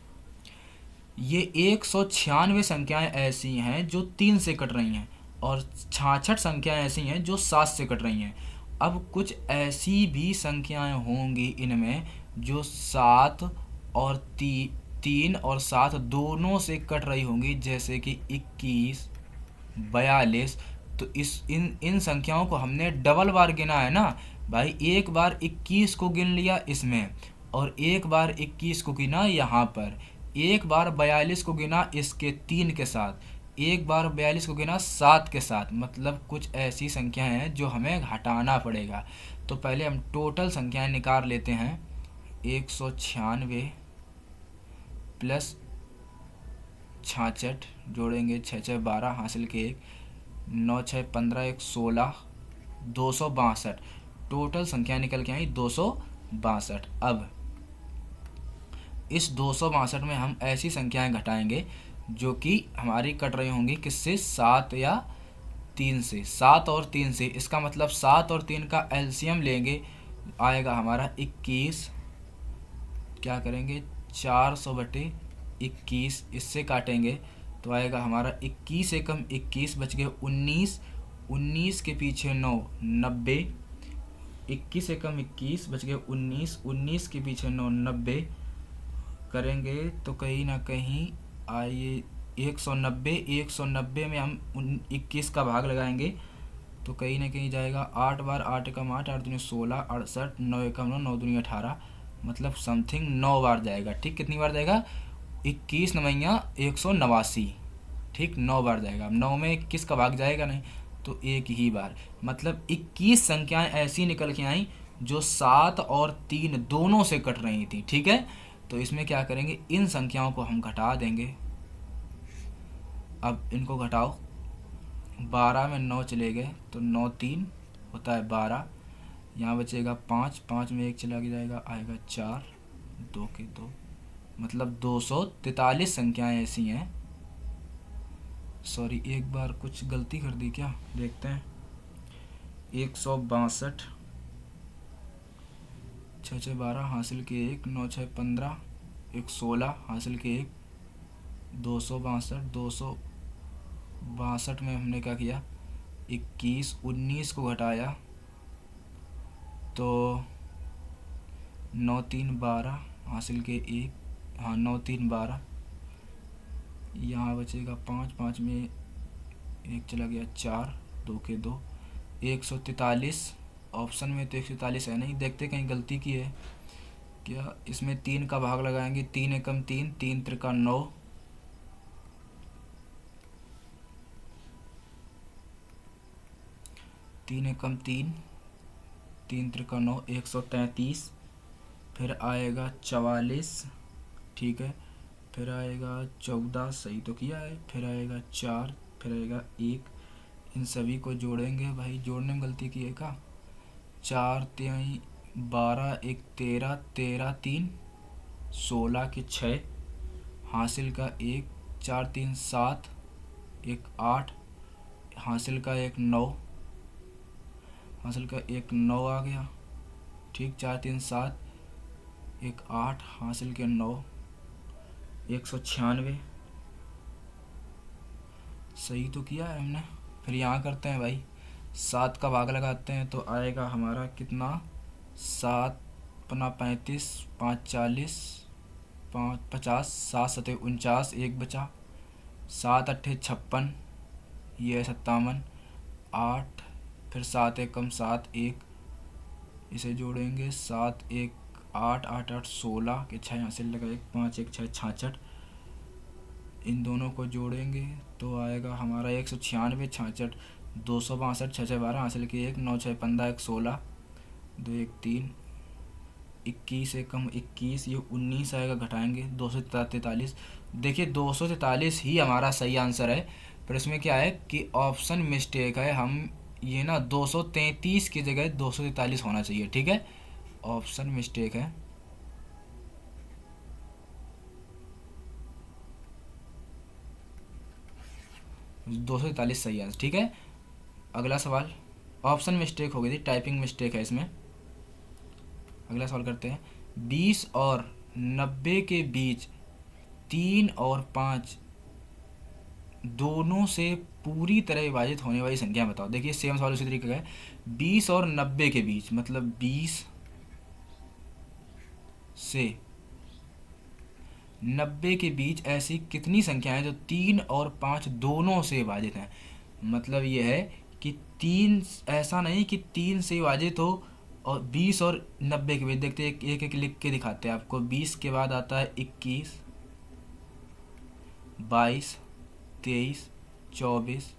ये 196 संख्याएं ऐसी हैं जो 3 से कट रही हैं और 66 संख्याएं ऐसी हैं जो 7 से कट रही हैं। अब कुछ ऐसी भी संख्याएं होंगी इनमें जो 7 और 3 और 7 दोनों से कट रही होंगी, जैसे कि 21 42। तो इन संख्याओं को हमने डबल बार गिना है ना भाई। एक बार 21 को गिन लिया इसमें और एक बार 21 को गिना यहाँ पर, एक बार 42 को गिना इसके 3 के साथ, एक बार 42 को गिना 7 के साथ। मतलब कुछ ऐसी संख्याएं हैं जो हमें घटाना पड़ेगा। तो पहले हम टोटल संख्याएं निकाल लेते हैं। 196 प्लस 66 जोड़ेंगे, 6 6 12, हासिल के 1, 9 6 15 1 16, 262। टोटल संख्या निकल के आई 262। अब इस 262 में हम ऐसी संख्याएं घटाएंगे जो कि हमारी कट रही होंगी किससे, 7 या 3 से, 7 और 3 से। इसका मतलब 7 और 3 का एलसीएम लेंगे, आएगा हमारा 21। क्या करेंगे, 400 बटे 21, इससे काटेंगे तो आएगा हमारा 21 एकम 21, बच गए 19, 19 के पीछे 9 90, 21 एकम 21 बच गए 19, 19 के पीछे 9 90 करेंगे तो कहीं ना कहीं आइए 190, 190 में हम 21 का भाग लगाएंगे तो कहीं ना कहीं जाएगा 8 बार, 8 एकम 8, 8 दूनी 16, 68, 9 एकम 9, 9 दूनी 18, मतलब समथिंग 9 बार जाएगा। ठीक, कितनी बार जाएगा? 21 नवैया 189। ठीक, 9 बार जाएगा। अब 9 में 21 का भाग जाएगा नहीं, तो एक ही बार। मतलब 21 संख्याएं ऐसी निकल के आई जो 7 और 3 दोनों से कट रही थी। ठीक है, तो इसमें क्या करेंगे, इन संख्याओं को हम घटा देंगे। अब इनको घटाओ, 12 में 9 चले गए तो 9 3 होता है 12, यहाँ बचेगा 5, 5 में 1 चला जाएगा, आएगा 4, 2 के 2, मतलब 243 संख्याएं ऐसी हैं। सॉरी, एक बार कुछ गलती कर दी क्या, देखते हैं। 162, 6 6 12 हासिल के 1, 9 6 15, 1 16 हासिल के 1, 262, 262 में हमने क्या किया, 21 19 को घटाया तो 9 3 12 हासिल के 1, हाँ 9 3 12, यहाँ बचेगा 5, 5 में 1 चला गया 4, 2 के 2, 143। ऑप्शन में तो 143 है नहीं, देखते कहीं गलती की है क्या। इसमें 3 का भाग लगाएंगे, 3 एकम 3, 3 त्रिका 9, 3 एकम 3, 3 त्रिका 9, 133। फिर आएगा 44, ठीक है, फिर आएगा 14, सही तो किया है, फिर आएगा 4, फिर आएगा 1। इन सभी को जोड़ेंगे, भाई जोड़ने में गलती की है क्या। 4 3 12, 1 13, 13 3 16 के 6 हासिल का 1, 4 3 7, 1 8 हासिल का 1 9, हासिल का 1 9 आ गया। ठीक, 4 3 7, 1 8 हासिल के 9, 196। सही तो किया है हमने। फिर यहाँ करते हैं भाई, 7 का भाग लगाते हैं तो आएगा हमारा कितना, 7 पन्ना 35, 5 40, 5 50, 7 सते 49, 1 बचा, 7 अट्ठे 56, ये 57, 8, फिर 7 एकम 7 1, इसे जोड़ेंगे 7 1 8, 8 8 16 के 6 यहाँ से लगा 1, 5 1 6 66। इन दोनों को जोड़ेंगे तो आएगा हमारा 196, 66, 262, 6 6 12 हासिल के 1, 9 6 15, 1 16, 2 1 3, 21 एकम 21, ये 19 आएगा, घटाएंगे 243। देखिए 243 ही हमारा सही आंसर है, पर इसमें क्या है कि ऑप्शन मिस्टेक है। हम ये ना 233 की जगह 243 होना चाहिए। ठीक है, ऑप्शन मिस्टेक है। 243 सही आंसर। ठीक है, अगला सवाल, ऑप्शन मिस्टेक हो गई थी, टाइपिंग मिस्टेक है इसमें। अगला सवाल करते हैं, 20 और 90 के बीच 3 और 5 दोनों से पूरी तरह विभाजित होने वाली संख्या बताओ। देखिए सेम सवाल उसी तरीके का है, 20 और 90 के बीच, मतलब 20 से 90 के बीच ऐसी कितनी संख्याएं जो 3 और 5 दोनों से विभाजित हैं। मतलब ये है कि 3, ऐसा नहीं कि 3 से विभाजित हो और 20 और 90 के बीच। देखते हैं, एक एक लिख के दिखाते हैं आपको। 20 के बाद आता है 21, 22, 23, 24,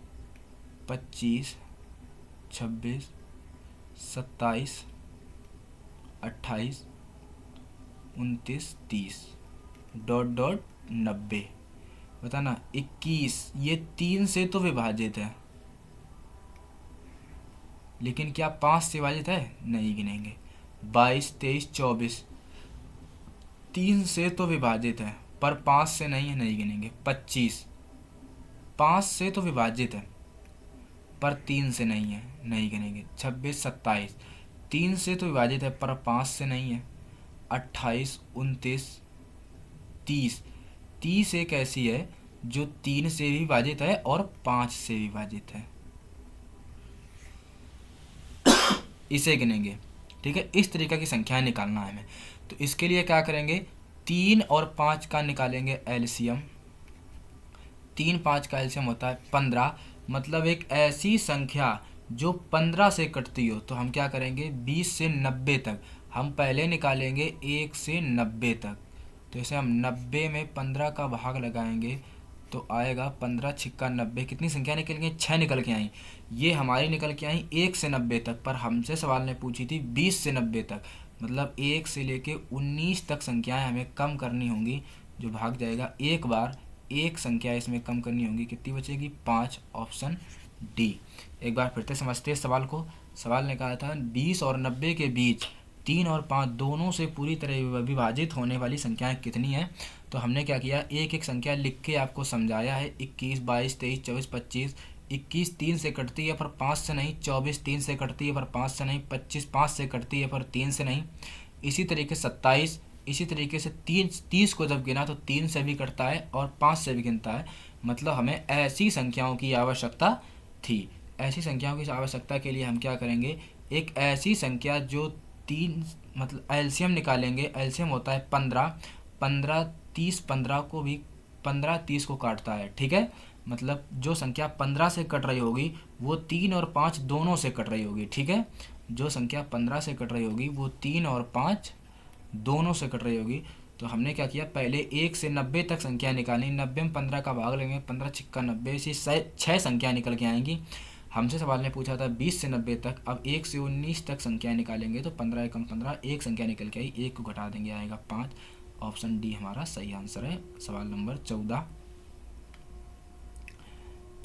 25, 26, 27, 28, 29, 30, डॉट डॉट 90। बताना 21 ये 3 से तो विभाजित है, लेकिन क्या 5 से विभाजित है, नहीं गिनेंगे। 22, 23, 24 3 से तो विभाजित है पर 5 से नहीं है, नहीं गिनेंगे। 25 5 से तो विभाजित है पर 3 से नहीं है, नहीं गिनेंगे। 26, 27 3 से तो विभाजित है पर 5 से नहीं है। 28, 29, 30 30 एक ऐसी है जो 3 से भी विभाजित है और 5 से भी विभाजित है, इसे गिनेंगे। ठीक है, इस तरीके की संख्याएं निकालना है हमें। तो इसके लिए क्या करेंगे, 3 और 5 का निकालेंगे एलसीएम। 3 5 का एलसीएम होता है 15, मतलब एक ऐसी संख्या जो 15 से कटती हो। तो हम क्या करेंगे, 20 से 90 तक हम पहले निकालेंगे 1 से 90 तक। तो इसे हम 90 में 15 का भाग लगाएंगे तो आएगा 15 छिक्का 90। कितनी संख्या निकल गई, 6 निकल के आई। ये हमारी निकल के आई 1 से 90 तक, पर हमसे सवाल ने पूछी थी 20 से 90 तक, मतलब 1 से लेके 19 तक संख्याएं हमें कम करनी होंगी। जो भाग जाएगा एक बार, एक संख्या इसमें कम करनी होगी, कितनी बचेगी 5, ऑप्शन डी। एक बार फिर से समझते हैं सवाल को। सवाल ने कहा था 20 और 90 के बीच 3 और 5 दोनों से पूरी तरह विभाजित होने वाली संख्याएं कितनी हैं। तो हमने क्या किया, एक एक संख्या लिख के आपको समझाया है। 21 22 23 24 25। 21 3 से कटती है पर 5 से नहीं, 24 3 से कटती है पर 5 से नहीं, 25 5 से कटती है पर 3 से नहीं। इसी तरीके 27, इसी तरीके से 30 को जब गिना तो 3 से भी कटता है और 5 से भी गिनता है। मतलब हमें ऐसी संख्याओं की आवश्यकता थी। ऐसी संख्याओं की आवश्यकता के लिए हम क्या करेंगे, एक ऐसी संख्या जो 3, मतलब एलसीएम निकालेंगे। एलसीएम होता है 15, 15 30, 15 को भी 15 30 को काटता है, ठीक है। मतलब जो संख्या 15 से कट रही होगी वो 3 और 5 दोनों से कट रही होगी, ठीक है। जो संख्या 15 से कट रही होगी वो 3 और 5 दोनों से कट रही होगी। तो हमने क्या किया, पहले 1 से 90 तक संख्या निकाली। 90 में 15 का भाग लेंगे, 15 छिक्का 90 से 6 संख्या निकल के आएंगी। हमसे सवाल ने पूछा था 20 से 90 तक। अब 1 से 19 तक संख्या निकालेंगे तो 15 एकम 15, एक संख्या निकल के आई, एक को घटा देंगे आएगा 5। ऑप्शन डी हमारा सही आंसर है। सवाल नंबर 14,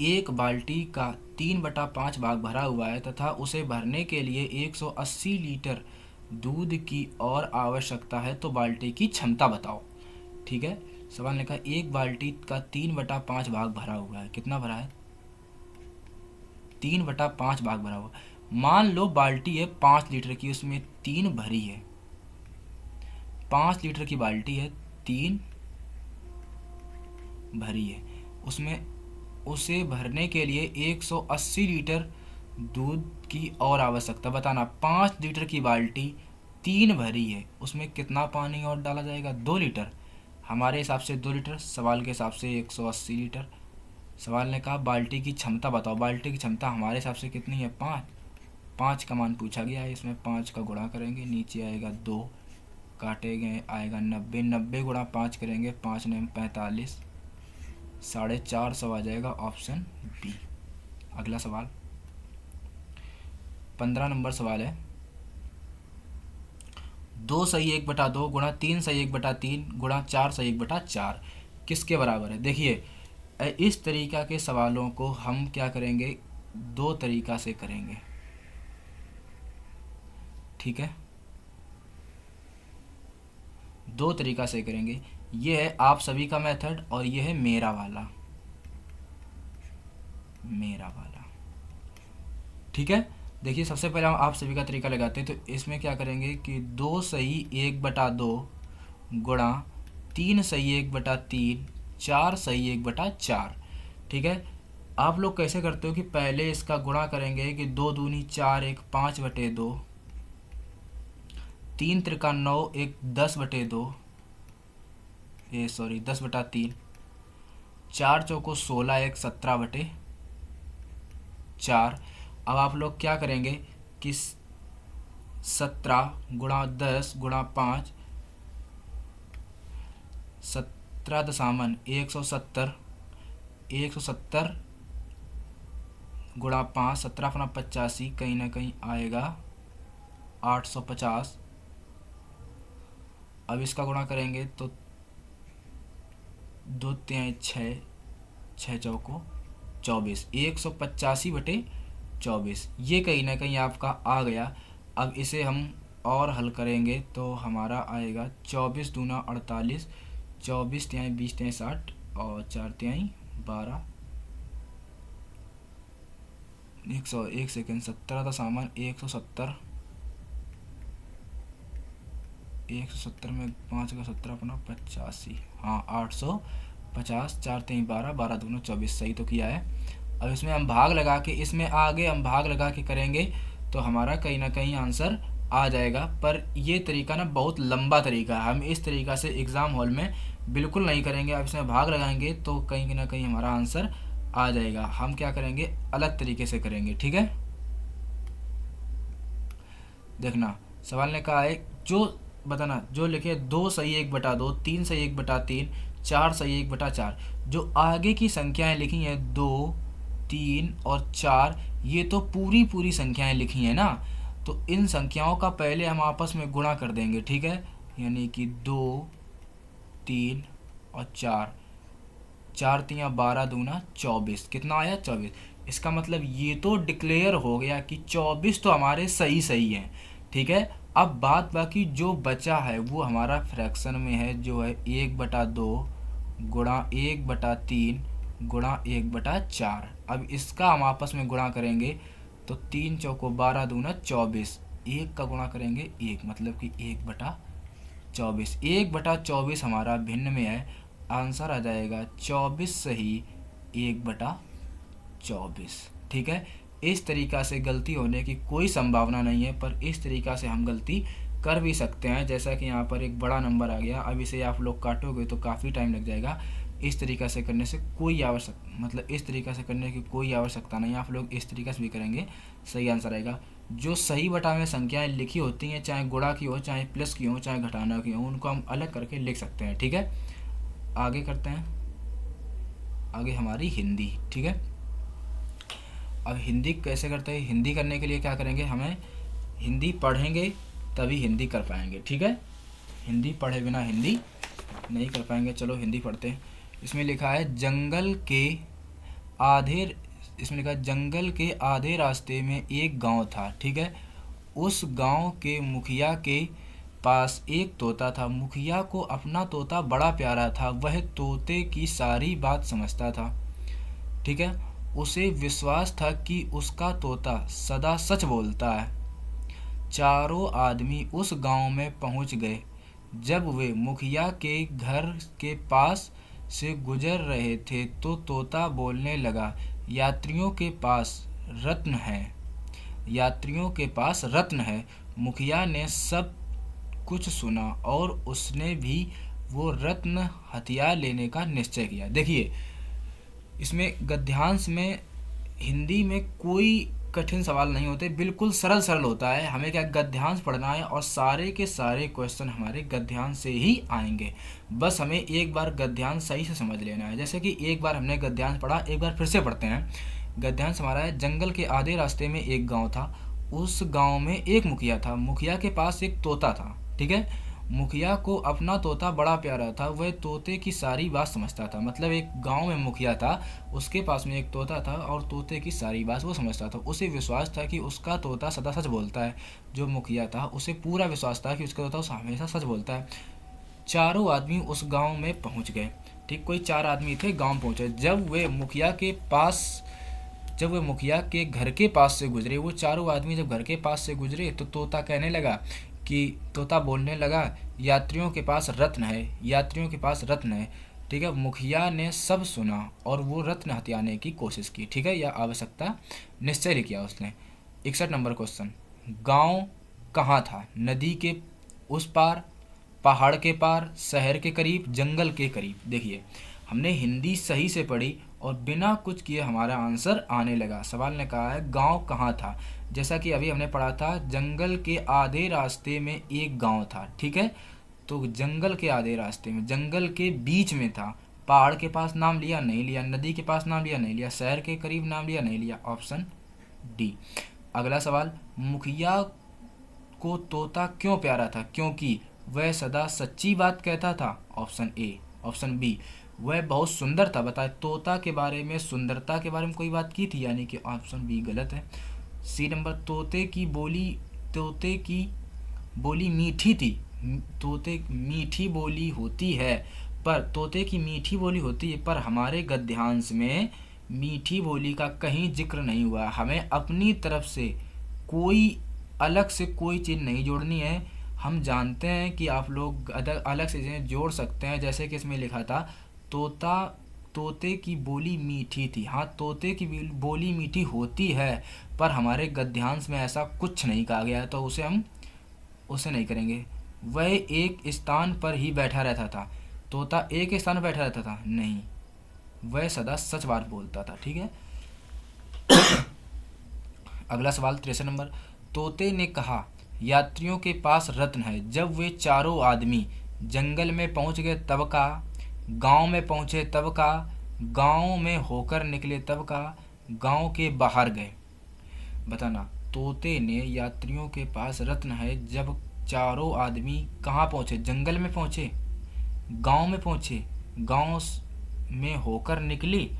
एक बाल्टी का 3/5 भाग भरा हुआ है तथा उसे भरने के लिए 180 लीटर दूध की और आवश्यकता है, तो बाल्टी की क्षमता बताओ, ठीक है। सवाल ने कहा एक बाल्टी का 3/5 भाग भरा हुआ है। कितना भरा है, 3/5 भाग भरा हुआ। मान लो बाल्टी है 5 लीटर की, उसमें 3 भरी है। 5 लीटर की बाल्टी है, 3 भरी है, उसमें उसे भरने के लिए 180 लीटर दूध की और आवश्यकता। बताना 5 लीटर की बाल्टी 3 भरी है, उसमें कितना पानी और डाला जाएगा, 2 लीटर। हमारे हिसाब से 2 लीटर, सवाल के हिसाब से 180 लीटर। सवाल ने कहा बाल्टी की क्षमता बताओ। बाल्टी की क्षमता हमारे हिसाब से कितनी है, 5। 5 का मान पूछा गया है, इसमें 5 का गुणा करेंगे, नीचे आएगा 2, काटे गए आएगा 90। 90 गुणा 5 करेंगे, 5 ने 45, 450 आ जाएगा, ऑप्शन बी। अगला सवाल 15 नंबर सवाल है, 2 सही 1/2 गुणा 3 सही 1/3 गुणा 4 सही 1/4 किसके बराबर है। देखिए इस तरीका के सवालों को हम क्या करेंगे, 2 तरीका से करेंगे, ठीक है। 2 तरीका से करेंगे। ये है आप सभी का मेथड और ये है मेरा वाला, ठीक है। देखिए सबसे पहले हम आप सभी का तरीका लगाते हैं। तो इसमें क्या करेंगे कि 2 सही 1/2 गुणा 3 सही 1/3 4 सही 1/4, ठीक है। आप लोग कैसे करते हो कि पहले इसका गुणा करेंगे कि 2 दूनी 4, 1 5/2, 3 त्रिका 9, 1 10/2, 10/3, 4 चौको 16, 1 17/4। अब आप लोग क्या करेंगे कि 17 गुणा 10 गुणा 5, 17.170, 170 गुणा 5, 17×85 कहीं ना कहीं आएगा 850। अब इसका गुणा करेंगे तो 2 3 6, 6 चौको 24, 185/24, ये कहीं ना कहीं आपका आ गया। अब इसे हम और हल करेंगे तो हमारा आएगा 24 दूना 48, 24 तिहाई 20 तिहाई 60 और 4 तिहाई 12, 101 सेकेंड 17 का सामान 170, 170 में 5 का 17 अपना 85, हाँ 850, 4 3 12, 12 दूना 24, सही तो किया है। अब इसमें हम भाग लगा के, इसमें आगे हम भाग लगा के करेंगे तो हमारा कहीं ना कहीं आंसर आ जाएगा। पर ये तरीका ना बहुत लंबा तरीका है, हम इस तरीका से एग्ज़ाम हॉल में बिल्कुल नहीं करेंगे। अब इसमें भाग लगाएंगे तो कहीं ना कहीं हमारा आंसर आ जाएगा। हम क्या करेंगे, अलग तरीके से करेंगे, ठीक है। देखना, सवाल ने कहा है जो बताना, जो लिखे 2 सही 1/2, 3 सही 1/3, 4 सही 1/4। जो आगे की संख्याएं लिखी हैं 2, 3 और 4, ये तो पूरी पूरी संख्याएं लिखी हैं ना, तो इन संख्याओं का पहले हम आपस में गुणा कर देंगे, ठीक है। यानी कि 2, 3 और 4, 4×3 = 12, 24, कितना आया 24। इसका मतलब ये तो डिक्लेयर हो गया कि 24 तो हमारे सही सही हैं, ठीक है। अब बात बाकी जो बचा है वो हमारा फ्रैक्शन में है, जो है 1/2 गुणा 1/3 गुणा 1/4। अब इसका हम आपस में गुणा करेंगे तो 3 × 4 = 12, 2×24, 1 का गुणा करेंगे 1, मतलब कि 1/24। 1/24 हमारा भिन्न में है, आंसर आ जाएगा 24 सही 1/24, ठीक है। इस तरीक़ा से गलती होने की कोई संभावना नहीं है, पर इस तरीक़ा से हम गलती कर भी सकते हैं। जैसा कि यहाँ पर एक बड़ा नंबर आ गया, अब इसे आप लोग काटोगे तो काफ़ी टाइम लग जाएगा। इस तरीक़ा से करने से कोई इस तरीक़ा से करने की कोई आवश्यकता नहीं, आप लोग इस तरीक़ा से भी करेंगे, सही आंसर आएगा। जो सही बटा में संख्याएं लिखी होती हैं, चाहे गुणा की हो, चाहे प्लस की हो, चाहे घटाना की हो, उनको हम अलग करके लिख सकते हैं, ठीक है। आगे करते हैं, आगे हमारी हिंदी, ठीक है। अब हिंदी कैसे करते हैं, हिंदी करने के लिए क्या करेंगे, हमें हिंदी पढ़ेंगे तभी हिंदी कर पाएंगे, ठीक है। हिंदी पढ़े बिना हिंदी नहीं कर पाएंगे। चलो हिंदी पढ़ते हैं। इसमें लिखा है जंगल के आधे इसमें लिखा है जंगल के आधे रास्ते में एक गांव था, ठीक है। उस गांव के मुखिया के पास एक तोता था। मुखिया को अपना तोता बड़ा प्यारा था, वह तोते की सारी बात समझता था, ठीक है। उसे विश्वास था कि उसका तोता सदा सच बोलता है। चारों आदमी उस गांव में पहुंच गए। जब वे मुखिया के घर के पास से गुजर रहे थे तो तोता बोलने लगा, यात्रियों के पास रत्न है, यात्रियों के पास रत्न है। मुखिया ने सब कुछ सुना और उसने भी वो रत्न हथियार लेने का निश्चय किया। देखिए, इसमें गद्यांश में हिंदी में कोई कठिन सवाल नहीं होते, बिल्कुल सरल सरल होता है। हमें क्या गद्यांश पढ़ना है और सारे के सारे क्वेश्चन हमारे गद्यांश से ही आएंगे। बस हमें एक बार गद्यांश सही से समझ लेना है। जैसे कि एक बार हमने गद्यांश पढ़ा, एक बार फिर से पढ़ते हैं। गद्यांश हमारा है, जंगल के आधे रास्ते में एक गांव था। उस गांव में एक मुखिया था। मुखिया के पास एक तोता था, ठीक है। मुखिया को अपना तोता बड़ा प्यारा था, वह तोते की सारी बात समझता था। मतलब एक गांव में मुखिया था, उसके पास में एक तोता था और तोते की सारी बात वो समझता था। उसे विश्वास था कि उसका तोता सदा सच बोलता है। जो मुखिया था उसे पूरा विश्वास था कि उसका तोता हमेशा सच बोलता है। चारों आदमी उस गांव में पहुंच गए, ठीक। कोई 4 आदमी थे, गांव पहुंचे। जब वे मुखिया के घर के पास से गुजरे, वो चारों आदमी जब घर के पास से गुजरे तो तोता बोलने लगा, यात्रियों के पास रत्न है, यात्रियों के पास रत्न है, ठीक है। मुखिया ने सब सुना और वो रत्न हथियाने की कोशिश की, ठीक है, या आवश्यकता निश्चय किया उसने। 61 नंबर क्वेश्चन, गांव कहाँ था? नदी के उस पार, पहाड़ के पार, शहर के करीब, जंगल के करीब। देखिए, हमने हिंदी सही से पढ़ी और बिना कुछ किए हमारा आंसर आने लगा। सवाल ने कहा है गांव कहाँ था। जैसा कि अभी हमने पढ़ा था, जंगल के आधे रास्ते में एक गांव था, ठीक है। तो जंगल के आधे रास्ते में, जंगल के बीच में था। पहाड़ के पास नाम लिया, नहीं लिया। नदी के पास नाम लिया, नहीं लिया। शहर के करीब नाम लिया, नहीं लिया। Option D. अगला सवाल, मुखिया को तोता क्यों प्यारा था? क्योंकि वह सदा सच्ची बात कहता था। Option A. ऑप्शन बी, वह बहुत सुंदर था। बताए, तोता के बारे में, सुंदरता के बारे में कोई बात की थी, यानी कि ऑप्शन बी गलत है। सी नंबर, तोते की बोली मीठी थी। तोते मीठी बोली होती है, पर तोते की मीठी बोली होती है, पर हमारे गद्यांश में मीठी बोली का कहीं जिक्र नहीं हुआ। हमें अपनी तरफ से कोई अलग से कोई चीज़ नहीं जोड़नी है। हम जानते हैं कि आप लोग अलग से चीज़ें जोड़ सकते हैं। जैसे कि इसमें लिखा था, तोते की बोली मीठी थी। हाँ, तोते की बोली मीठी होती है, पर हमारे गद्यांश में ऐसा कुछ नहीं कहा गया है, तो उसे नहीं करेंगे। वह एक स्थान पर ही बैठा रहता था। तोता एक ही स्थान पर बैठा रहता था? नहीं, वह सदा सच बात बोलता था। ठीक है, अगला सवाल 63 नंबर। तोते ने कहा, यात्रियों के पास रत्न है। जब वे चारों आदमी जंगल में पहुंच गए तब का, गांव में पहुंचे तब का, गांव में होकर निकले तब का, गांव के बाहर गए। बताना, तोते ने यात्रियों के पास रत्न है जब चारों आदमी कहाँ पहुंचे? जंगल में पहुंचे, गांव में पहुंचे, गांव में होकर निकली।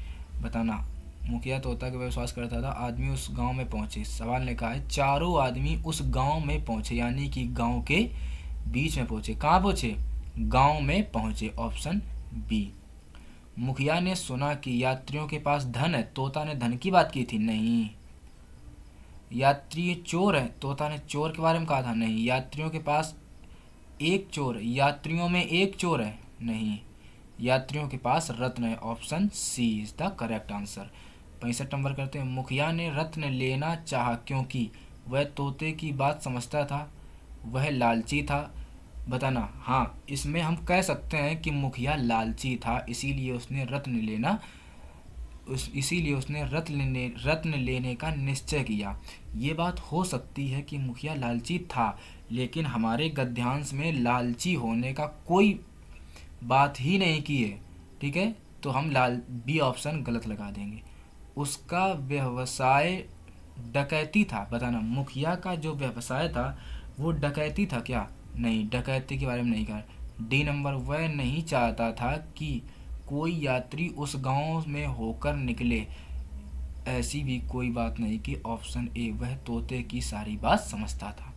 बताना, मुखिया तोता का विश्वास करता था आदमी उस गांव में पहुंचे। सवाल ने कहा है चारों आदमी उस गांव में पहुंचे, यानी कि गांव के बीच में पहुंचे। कहाँ पहुंचे? गांव में पहुंचे, ऑप्शन बी। मुखिया ने सुना कि यात्रियों के पास धन है। तोता ने धन की बात की थी? नहीं। यात्री चोर है। तोता ने चोर के बारे में कहा था? नहीं। यात्रियों के पास एक चोर, यात्रियों में एक चोर है? नहीं। यात्रियों के पास रत्न है, option C is the correct answer. 65 number करते हैं। मुखिया ने रत्न लेना चाहा क्योंकि वह तोते की बात समझता था, वह लालची था। बताना, हाँ, इसमें हम कह सकते हैं कि मुखिया लालची था, इसीलिए उसने रत्न लेने का निश्चय किया। ये बात हो सकती है कि मुखिया लालची था, लेकिन हमारे गद्यांश में लालची होने का कोई बात ही नहीं की है। ठीक है, तो हम बी ऑप्शन गलत लगा देंगे। उसका व्यवसाय डकैती था। बताना, मुखिया का जो व्यवसाय था वो डकैती था क्या? नहीं, डकैती के बारे में नहीं कहा। डी नंबर, वह नहीं चाहता था कि कोई यात्री उस गांव में होकर निकले। ऐसी भी कोई बात नहीं कि ऑप्शन ए, वह तोते की सारी बात समझता था।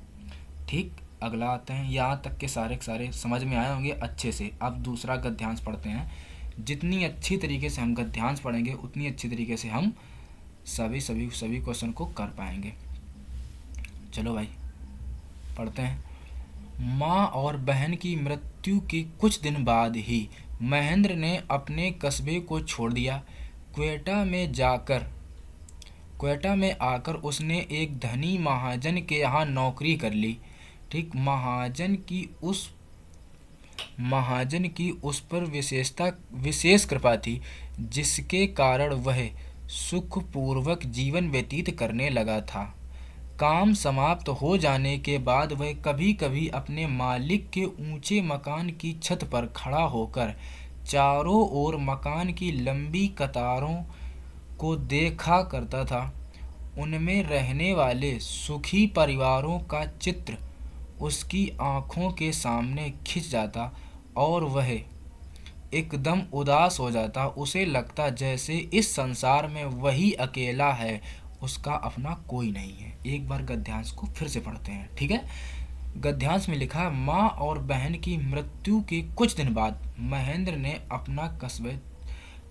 ठीक, अगला आते हैं। यहाँ तक के सारे समझ में आए होंगे अच्छे से। अब दूसरा गद्यांश पढ़ते हैं। जितनी अच्छी तरीके से हम गद्यांश पढ़ेंगे उतनी अच्छी तरीके से हम सभी क्वेश्चन को कर पाएंगे। चलो भाई, पढ़ते हैं। माँ और बहन की मृत्यु के कुछ दिन बाद ही महेंद्र ने अपने कस्बे को छोड़ दिया। क्वेटा में आकर उसने एक धनी महाजन के यहाँ नौकरी कर ली। ठीक, महाजन की उस पर विशेष कृपा थी, जिसके कारण वह सुखपूर्वक जीवन व्यतीत करने लगा था। काम समाप्त हो जाने के बाद वह कभी कभी अपने मालिक के ऊंचे मकान की छत पर खड़ा होकर चारों ओर मकान की लंबी कतारों को देखा करता था। उनमें रहने वाले सुखी परिवारों का चित्र उसकी आंखों के सामने खिंच जाता और वह एकदम उदास हो जाता। उसे लगता जैसे इस संसार में वही अकेला है, उसका अपना कोई नहीं है। एक बार गद्यांश को फिर से पढ़ते हैं। ठीक है, गद्यांश में लिखा, माँ और बहन की मृत्यु के कुछ दिन बाद महेंद्र ने अपना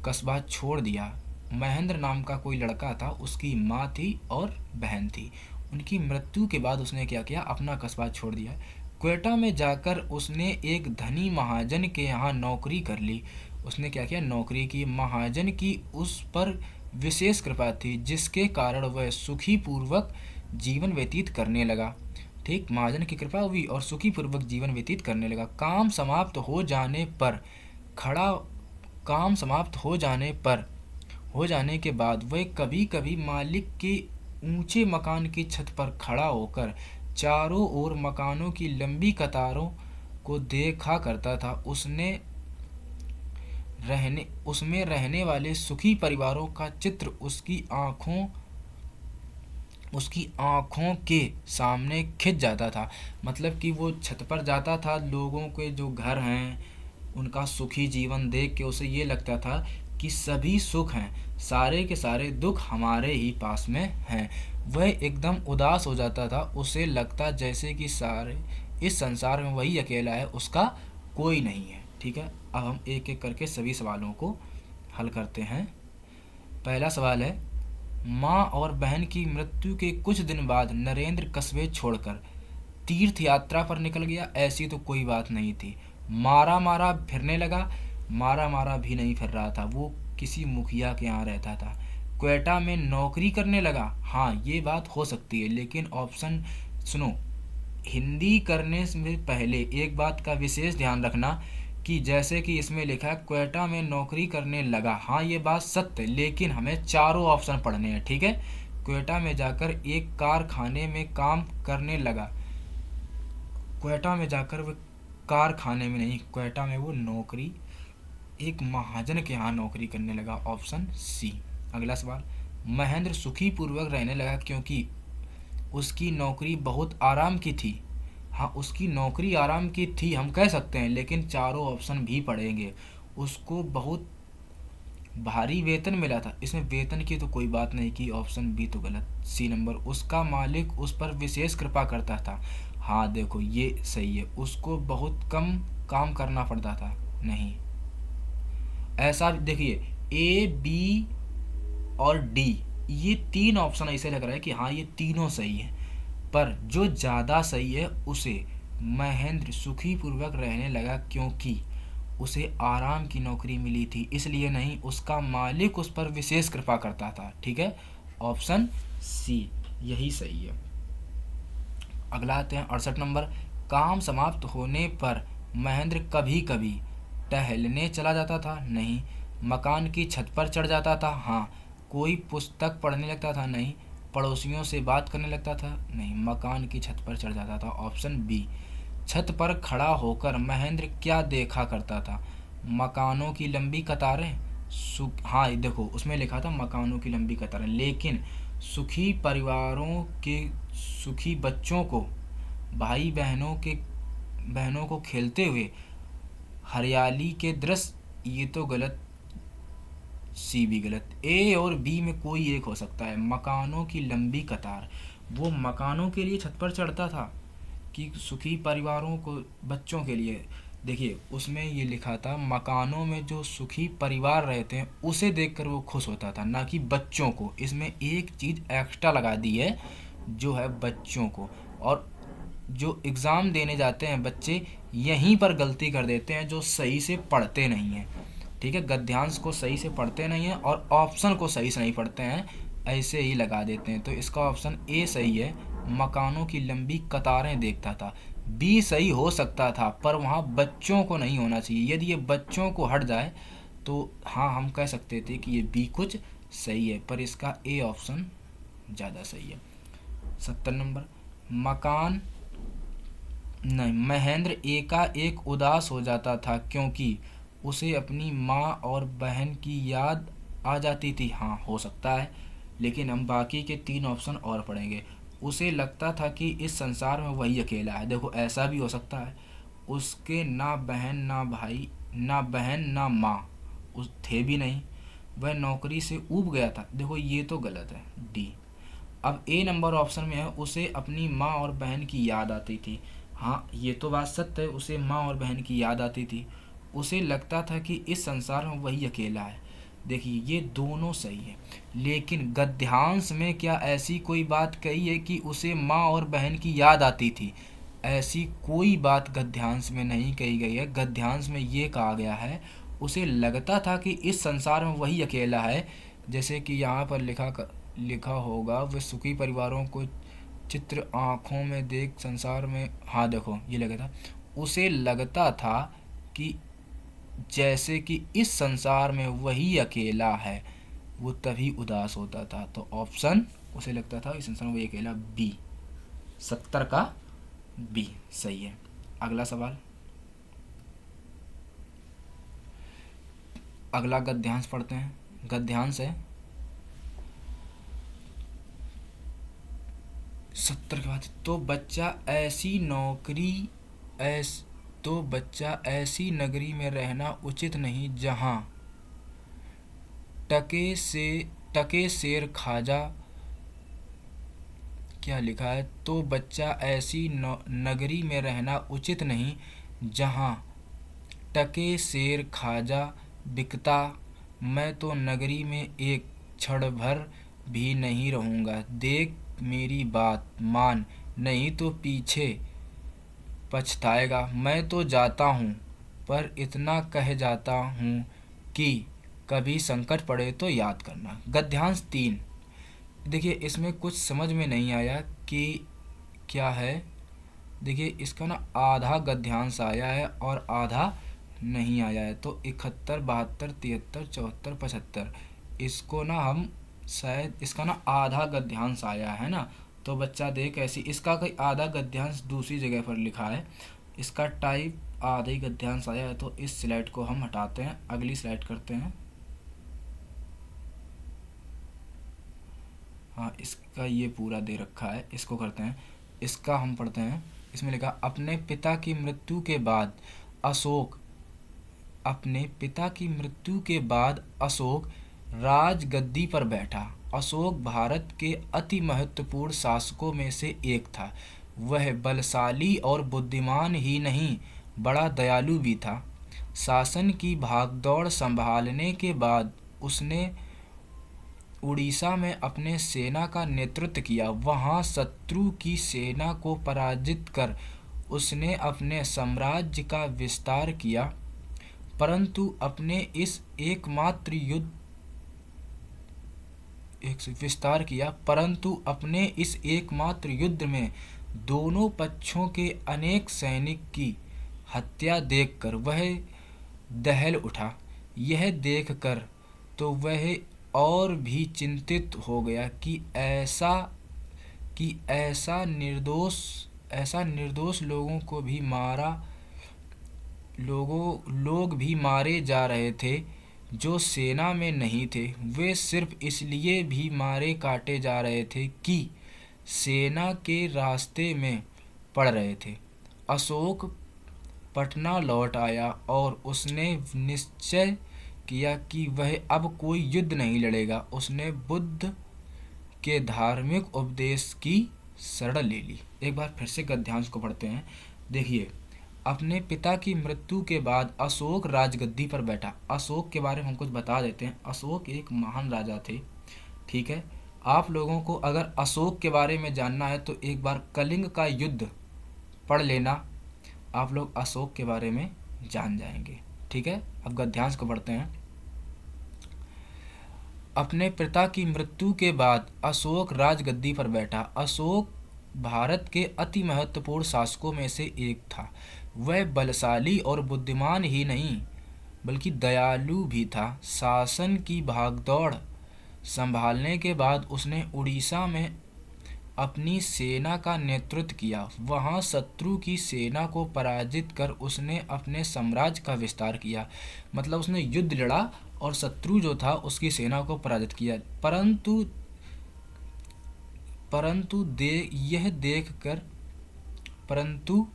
कस्बा छोड़ दिया। महेंद्र नाम का कोई लड़का था, उसकी माँ थी और बहन थी। उनकी मृत्यु के बाद उसने क्या किया? अपना कस्बा छोड़ दिया। क्वेटा में जाकर उसने एक धनी महाजन के यहाँ नौकरी कर ली। उसने क्या किया? नौकरी की। महाजन की उस पर विशेष कृपा थी, जिसके कारण वह सुखी पूर्वक जीवन व्यतीत करने लगा। ठीक, महाजन की कृपा हुई और सुखी पूर्वक जीवन व्यतीत करने लगा। काम समाप्त हो जाने के बाद वह कभी कभी मालिक के ऊंचे मकान की छत पर खड़ा होकर चारों ओर मकानों की लंबी कतारों को देखा करता था। उसमें रहने वाले सुखी परिवारों का चित्र उसकी आँखों के सामने खिंच जाता था। मतलब कि वो छत पर जाता था, लोगों के जो घर हैं उनका सुखी जीवन देख के उसे ये लगता था कि सभी सुख हैं, सारे के सारे दुख हमारे ही पास में हैं। वह एकदम उदास हो जाता था। उसे लगता जैसे कि सारे इस संसार में वही अकेला है, उसका कोई नहीं है। ठीक है, अब हम एक एक करके सभी सवालों को हल करते हैं। पहला सवाल है, माँ और बहन की मृत्यु के कुछ दिन बाद नरेंद्र कस्बे छोड़कर तीर्थ यात्रा पर निकल गया। ऐसी तो कोई बात नहीं थी। मारा मारा फिरने लगा? मारा मारा भी नहीं फिर रहा था, वो किसी मुखिया के यहाँ रहता था। क्वेटा में नौकरी करने लगा? हाँ, ये बात हो सकती है, लेकिन ऑप्शन सुनो। हिंदी करने से पहले एक बात का विशेष ध्यान रखना कि जैसे कि इसमें लिखा है क्वेटा में नौकरी करने लगा। हाँ ये बात सत्य है, लेकिन हमें चारों ऑप्शन पढ़ने हैं, ठीक है। क्वेटा में जाकर एक कारखाने में काम करने लगा। क्वेटा में जाकर वो कारखाने में नहीं, क्वेटा में वो नौकरी एक महाजन के यहाँ नौकरी करने लगा। Option C. अगला सवाल, महेंद्र सुखी पूर्वक रहने लगा क्योंकि उसकी नौकरी बहुत आराम की थी। हाँ उसकी नौकरी आराम की थी हम कह सकते हैं, लेकिन चारों ऑप्शन भी पढ़ेंगे। उसको बहुत भारी वेतन मिला था, इसमें वेतन की तो कोई बात नहीं की, ऑप्शन बी तो गलत। सी नंबर, उसका मालिक उस पर विशेष कृपा करता था। हाँ देखो ये सही है, उसको बहुत कम काम करना पड़ता था। नहीं, ऐसा देखिए ए बी और डी, ये तीन ऑप्शन ऐसे लग रहा है कि हाँ ये तीनों सही है, पर जो ज़्यादा सही है उसे महेंद्र सुखी पूर्वक रहने लगा क्योंकि उसे आराम की नौकरी मिली थी, इसलिए नहीं, उसका मालिक उस पर विशेष कृपा करता था। ठीक है, ऑप्शन सी यही सही है। अगला आते हैं 68 नंबर, काम समाप्त होने पर महेंद्र कभी कभी टहलने चला जाता था। नहीं, मकान की छत पर चढ़ जाता था। हाँ, कोई पुस्तक पढ़ने लगता था। नहीं, पड़ोसियों से बात करने लगता था। नहीं, मकान की छत पर चढ़ जाता था। ऑप्शन बी, छत पर खड़ा होकर महेंद्र क्या देखा करता था? मकानों की लंबी कतारें। हाँ देखो उसमें लिखा था मकानों की लंबी कतारें, लेकिन सुखी परिवारों के सुखी बच्चों को, भाई बहनों को खेलते हुए हरियाली के दृश्य, ये तो गलत। सी भी गलत। ए और बी में कोई एक हो सकता है। मकानों की लंबी कतार, वो मकानों के लिए छत पर चढ़ता था कि सुखी परिवारों को बच्चों के लिए? देखिए उसमें ये लिखा था मकानों में जो सुखी परिवार रहते हैं उसे देखकर वो खुश होता था, ना कि बच्चों को। इसमें एक चीज़ एक्स्ट्रा लगा दी है जो है बच्चों को। और जो एग्ज़ाम देने जाते हैं बच्चे यहीं पर गलती कर देते हैं, जो सही से पढ़ते नहीं हैं। ठीक है, गद्यांश को सही से पढ़ते नहीं हैं और ऑप्शन को सही से नहीं पढ़ते हैं, ऐसे ही लगा देते हैं। तो इसका ऑप्शन ए सही है, मकानों की लंबी कतारें देखता था। बी सही हो सकता था पर वहाँ बच्चों को नहीं होना चाहिए, यदि ये बच्चों को हट जाए तो हाँ हम कह सकते थे कि ये बी कुछ सही है, पर इसका ए ऑप्शन ज़्यादा सही है। 70 नंबर, मकान नहीं, महेंद्र एकाएक उदास हो जाता था क्योंकि उसे अपनी माँ और बहन की याद आ जाती थी। हाँ हो सकता है, लेकिन हम बाकी के तीन ऑप्शन और पढ़ेंगे। उसे लगता था कि इस संसार में वही अकेला है। देखो ऐसा भी हो सकता है, उसके ना बहन ना भाई, ना बहन ना माँ उस थे भी नहीं, वह नौकरी से ऊब गया था। देखो ये तो गलत है, डी। अब ए नंबर ऑप्शन में है उसे अपनी माँ और बहन की याद आती थी। हाँ ये तो बात सत्य है, उसे माँ और बहन की याद आती थी। उसे लगता था कि इस संसार में वही अकेला है। देखिए ये दोनों सही है, लेकिन गद्यांश में क्या ऐसी कोई बात कही है कि उसे माँ और बहन की याद आती थी? ऐसी कोई बात गद्यांश में नहीं कही गई है। गद्यांश में ये कहा गया है उसे लगता था कि इस संसार में वही अकेला है। जैसे कि यहाँ पर लिखा होगा, वे सुखी परिवारों को चित्र आँखों में देख संसार में, हाँ देखो ये लगा था, उसे लगता था कि जैसे कि इस संसार में वही अकेला है, वो तभी उदास होता था। तो ऑप्शन, उसे लगता था इस संसार में वही अकेला, बी। 70 का बी सही है। अगला सवाल, अगला गद्यांश पढ़ते हैं। गद्यांश है 70 के बाद, तो बच्चा ऐसी नगरी में रहना उचित नहीं जहाँ टके शेर खाजा, क्या लिखा है, तो बच्चा ऐसी नगरी में रहना उचित नहीं जहाँ टके शेर खाजा बिकता। मैं तो नगरी में एक क्षण भर भी नहीं रहूँगा, देख मेरी बात मान, नहीं तो पीछे पछताएगा। मैं तो जाता हूँ पर इतना कह जाता हूँ कि कभी संकट पड़े तो याद करना। गद्यांश 3। देखिए इसमें कुछ समझ में नहीं आया कि क्या है। देखिए इसका ना आधा गद्यांश आया है और आधा नहीं आया है, तो 71, 72, 73, 74, 75, इसको ना हम शायद इसका ना आधा गद्यांश आया है ना। तो बच्चा देख ऐसी इसका कोई आधा गद्यांश दूसरी जगह पर लिखा है, इसका टाइप आधा ही गद्यांश आया है, तो इस स्लाइड को हम हटाते हैं, अगली स्लाइड करते हैं। हाँ, इसका ये पूरा दे रखा है, इसको करते हैं, इसका हम पढ़ते हैं। इसमें लिखा अपने पिता की मृत्यु के बाद अशोक अपने पिता की मृत्यु के बाद अशोक राजगद्दी पर बैठा। अशोक भारत के अति महत्वपूर्ण शासकों में से एक था। वह बलशाली और बुद्धिमान ही नहीं, बड़ा दयालु भी था। शासन की भागदौड़ संभालने के बाद उसने उड़ीसा में अपने सेना का नेतृत्व किया। वहां शत्रु की सेना को पराजित कर उसने अपने साम्राज्य का विस्तार किया, परंतु अपने इस एकमात्र युद्ध में दोनों पक्षों के अनेक सैनिक की हत्या देखकर वह दहल उठा। यह देखकर तो वह और भी चिंतित हो गया कि ऐसा निर्दोष लोग भी मारे जा रहे थे जो सेना में नहीं थे। वे सिर्फ इसलिए भी मारे काटे जा रहे थे कि सेना के रास्ते में पड़ रहे थे। अशोक पटना लौट आया और उसने निश्चय किया कि वह अब कोई युद्ध नहीं लड़ेगा। उसने बुद्ध के धार्मिक उपदेश की शरण ले ली। एक बार फिर से गद्यांश को पढ़ते हैं। देखिए, अपने पिता की मृत्यु के बाद अशोक राजगद्दी पर बैठा। अशोक के बारे में हम कुछ बता देते हैं। अशोक एक महान राजा थे, ठीक है। आप लोगों को अगर अशोक के बारे में जानना है तो एक बार कलिंग का युद्ध पढ़ लेना, आप लोग अशोक के बारे में जान जाएंगे, ठीक है। अब गद्यांश को पढ़ते हैं। अपने पिता की मृत्यु के बाद अशोक राजगद्दी पर बैठा। अशोक भारत के अति महत्वपूर्ण शासकों में से एक था। वह बलशाली और बुद्धिमान ही नहीं बल्कि दयालु भी था। शासन की भागदौड़ संभालने के बाद उसने उड़ीसा में अपनी सेना का नेतृत्व किया। वहां शत्रु की सेना को पराजित कर उसने अपने साम्राज्य का विस्तार किया। मतलब उसने युद्ध लड़ा और शत्रु जो था उसकी सेना को पराजित किया, परंतु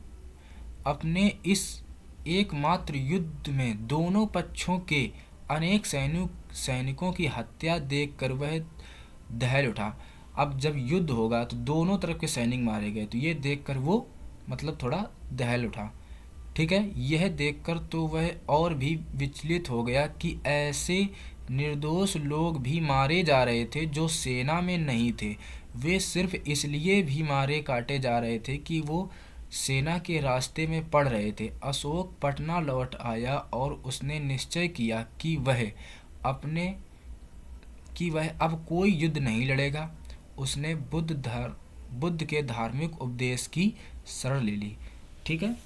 अपने इस एकमात्र युद्ध में दोनों पक्षों के अनेक सैनिकों की हत्या देखकर वह दहल उठा। अब जब युद्ध होगा तो दोनों तरफ के सैनिक मारे गए, तो ये देखकर वो मतलब थोड़ा दहल उठा, ठीक है। यह देखकर तो वह और भी विचलित हो गया कि ऐसे निर्दोष लोग भी मारे जा रहे थे जो सेना में नहीं थे। वे सिर्फ इसलिए भी मारे काटे जा रहे थे कि वो सेना के रास्ते में पड़ रहे थे। अशोक पटना लौट आया और उसने निश्चय किया कि वह अब कोई युद्ध नहीं लड़ेगा। उसने बुद्ध के धार्मिक उपदेश की शरण ले ली, ठीक है।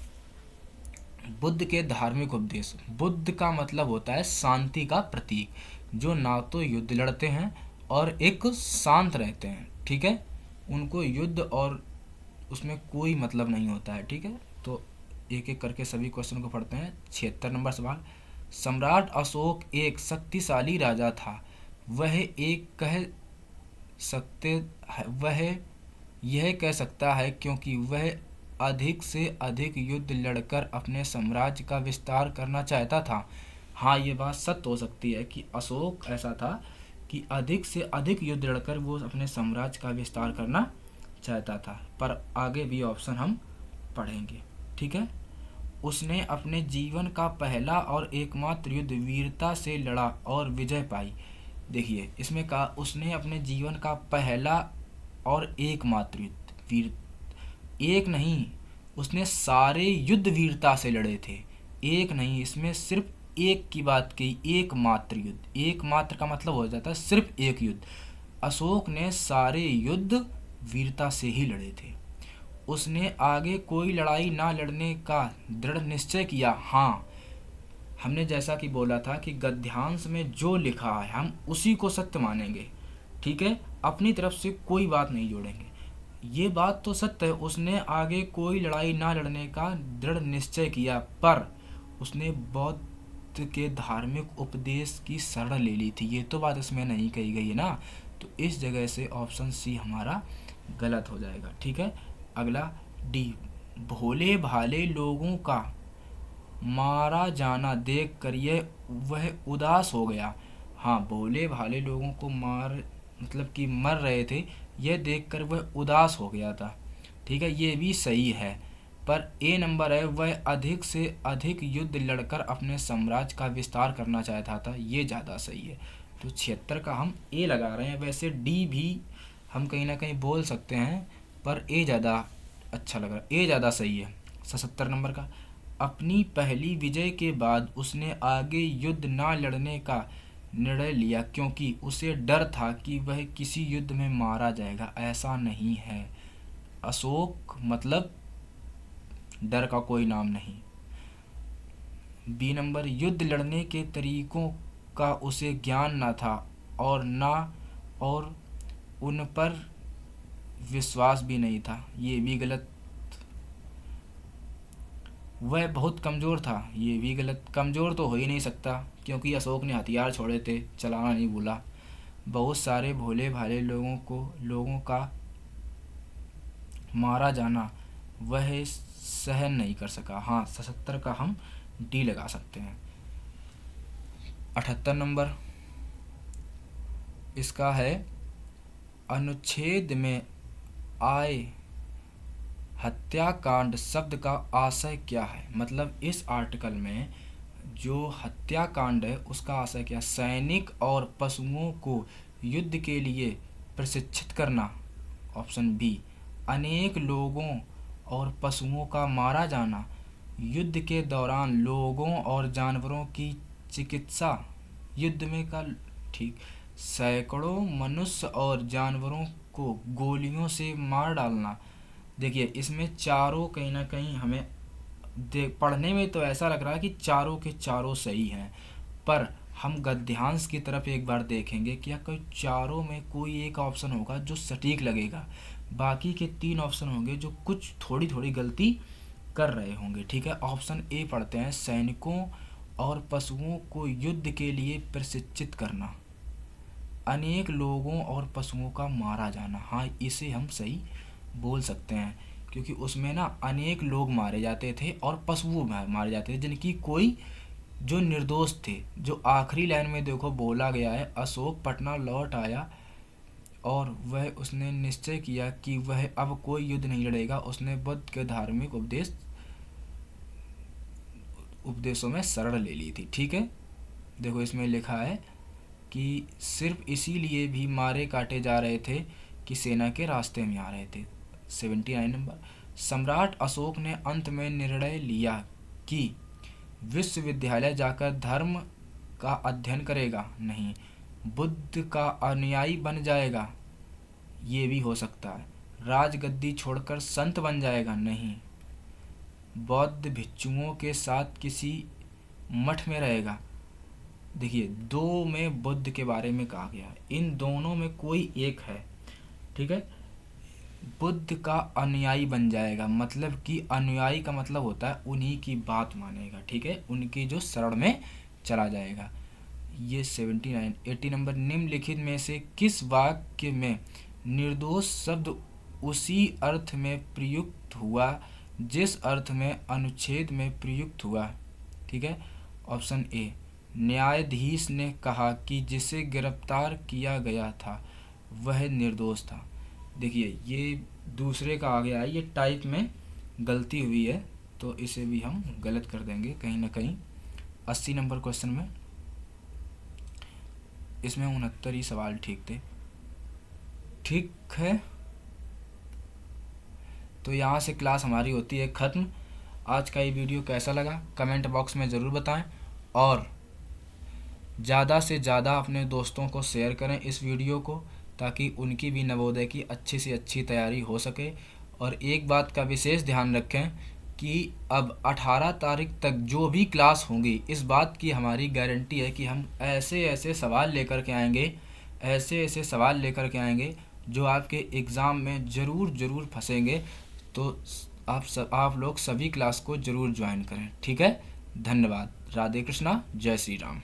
बुद्ध के धार्मिक उपदेश, बुद्ध का मतलब होता है शांति का प्रतीक, जो ना तो युद्ध लड़ते हैं और एक शांत रहते हैं, ठीक है। उनको युद्ध और उसमें कोई मतलब नहीं होता है, ठीक है। तो एक एक करके सभी क्वेश्चन को पढ़ते हैं। 76 नंबर सवाल। सम्राट अशोक एक शक्तिशाली राजा था। वह यह कह सकता है क्योंकि वह अधिक से अधिक युद्ध लड़कर अपने साम्राज्य का विस्तार करना चाहता था। हाँ, ये बात सत्य हो सकती है कि अशोक ऐसा था कि अधिक से अधिक युद्ध लड़कर वो अपने साम्राज्य का विस्तार करना चाहता था, पर आगे भी ऑप्शन हम पढ़ेंगे, ठीक है। उसने अपने जीवन का पहला और एकमात्र युद्ध वीरता से लड़ा और विजय पाई। देखिए, इसमें कहा उसने अपने जीवन का पहला और एकमात्र युद्ध, एक नहीं, उसने सारे युद्ध वीरता से लड़े थे। एक नहीं, इसमें सिर्फ एक की बात की, एकमात्र युद्ध। एकमात्र का मतलब हो जाता है सिर्फ एक युद्ध। अशोक ने सारे युद्ध वीरता से ही लड़े थे। उसने आगे कोई लड़ाई ना लड़ने का दृढ़ निश्चय किया। हाँ, हमने जैसा कि बोला था कि गद्यांश में जो लिखा है हम उसी को सत्य मानेंगे, ठीक है, अपनी तरफ से कोई बात नहीं जोड़ेंगे। ये बात तो सत्य है, उसने आगे कोई लड़ाई ना लड़ने का दृढ़ निश्चय किया, पर उसने बौद्ध के धार्मिक उपदेश की शरण ले ली थी, ये तो बात इसमें नहीं कही गई है ना। तो इस जगह से ऑप्शन सी हमारा गलत हो जाएगा, ठीक है। अगला डी, भोले भाले लोगों का मारा जाना देख कर ये वह उदास हो गया। हाँ, भोले भाले लोगों को मतलब कि मर रहे थे, यह देखकर वह उदास हो गया था, ठीक है, ये भी सही है। पर ए नंबर है, वह अधिक से अधिक युद्ध लड़कर अपने साम्राज्य का विस्तार करना चाहता था, ये ज़्यादा सही है। तो 76 का हम ए लगा रहे हैं। वैसे डी भी हम कहीं ना कहीं बोल सकते हैं, पर ए ज़्यादा अच्छा लग रहा है, ए ज़्यादा सही है। 77 नंबर का, अपनी पहली विजय के बाद उसने आगे युद्ध ना लड़ने का निर्णय लिया क्योंकि उसे डर था कि वह किसी युद्ध में मारा जाएगा। ऐसा नहीं है, अशोक मतलब डर का कोई नाम नहीं। बी नंबर, युद्ध लड़ने के तरीकों का उसे ज्ञान न था और उन पर विश्वास भी नहीं था, ये भी गलत। वह बहुत कमज़ोर था, ये भी गलत। कमज़ोर तो हो ही नहीं सकता क्योंकि अशोक ने हथियार छोड़े थे, चलाना नहीं भूला। बहुत सारे भोले भाले लोगों का मारा जाना वह सहन नहीं कर सका। हाँ, 77 का हम डी लगा सकते हैं। 78 नंबर इसका है, अनुच्छेद में आए हत्याकांड शब्द का आशय क्या है। मतलब इस आर्टिकल में जो हत्याकांड है उसका आशय क्या, सैनिक और पशुओं को युद्ध के लिए प्रशिक्षित करना। ऑप्शन बी, अनेक लोगों और पशुओं का मारा जाना, युद्ध के दौरान लोगों और जानवरों की चिकित्सा, युद्ध में का, ठीक, सैकड़ों मनुष्य और जानवरों को गोलियों से मार डालना। देखिए इसमें चारों कहीं ना कहीं हमें पढ़ने में तो ऐसा लग रहा है कि चारों के चारों सही हैं, पर हम गद्यांश की तरफ एक बार देखेंगे क्या कोई चारों में कोई एक ऑप्शन होगा जो सटीक लगेगा, बाकी के 3 ऑप्शन होंगे जो कुछ थोड़ी थोड़ी गलती कर रहे होंगे, ठीक है। ऑप्शन ए पढ़ते हैं, सैनिकों और पशुओं को युद्ध के लिए प्रशिक्षित करना, अनेक लोगों और पशुओं का मारा जाना। हाँ, इसे हम सही बोल सकते हैं क्योंकि उसमें ना अनेक लोग मारे जाते थे और पशु मारे जाते थे जिनकी कोई जो निर्दोष थे। जो आखिरी लाइन में देखो बोला गया है, अशोक पटना लौट आया और वह उसने निश्चय किया कि वह अब कोई युद्ध नहीं लड़ेगा। उसने बुद्ध के धार्मिक उपदेशों में शरण ले ली थी, ठीक है। देखो इसमें लिखा है कि सिर्फ इसीलिए भी मारे काटे जा रहे थे कि सेना के रास्ते में आ रहे थे। 79 नंबर, सम्राट अशोक ने अंत में निर्णय लिया कि विश्वविद्यालय जाकर धर्म का अध्ययन करेगा, नहीं बुद्ध का अनुयायी बन जाएगा, ये भी हो सकता है। राजगद्दी छोड़कर संत बन जाएगा, नहीं बौद्ध भिक्षुओं के साथ किसी मठ में रहेगा। देखिए 2 में बुद्ध के बारे में कहा गया है, इन दोनों में कोई एक है, ठीक है। बुद्ध का अनुयायी बन जाएगा मतलब कि अनुयायी का मतलब होता है उन्हीं की बात मानेगा, ठीक है, उनकी जो शरण में चला जाएगा। ये 79 80 नंबर, निम्नलिखित में से किस वाक्य में निर्दोष शब्द उसी अर्थ में प्रयुक्त हुआ जिस अर्थ में अनुच्छेद में प्रयुक्त हुआ, ठीक है। ऑप्शन ए, न्यायाधीश ने कहा कि जिसे गिरफ्तार किया गया था वह निर्दोष था। देखिए ये दूसरे का आ गया है, ये टाइप में गलती हुई है तो इसे भी हम गलत कर देंगे कहीं ना कहीं। 80 नंबर क्वेश्चन में इसमें 69 ही सवाल ठीक थे, ठीक है। तो यहाँ से क्लास हमारी होती है ख़त्म। आज का ये वीडियो कैसा लगा कमेंट बॉक्स में ज़रूर बताएं और ज़्यादा से ज़्यादा अपने दोस्तों को शेयर करें इस वीडियो को ताकि उनकी भी नवोदय की अच्छी से अच्छी तैयारी हो सके। और एक बात का विशेष ध्यान रखें कि अब 18 तारीख तक जो भी क्लास होंगी, इस बात की हमारी गारंटी है कि हम ऐसे ऐसे सवाल लेकर के आएंगे, ऐसे ऐसे सवाल लेकर के आएंगे जो आपके एग्ज़ाम में ज़रूर ज़रूर फंसेंगे। तो आप लोग सभी क्लास को ज़रूर ज्वाइन करें, ठीक है। धन्यवाद। राधे कृष्णा, जय श्री राम।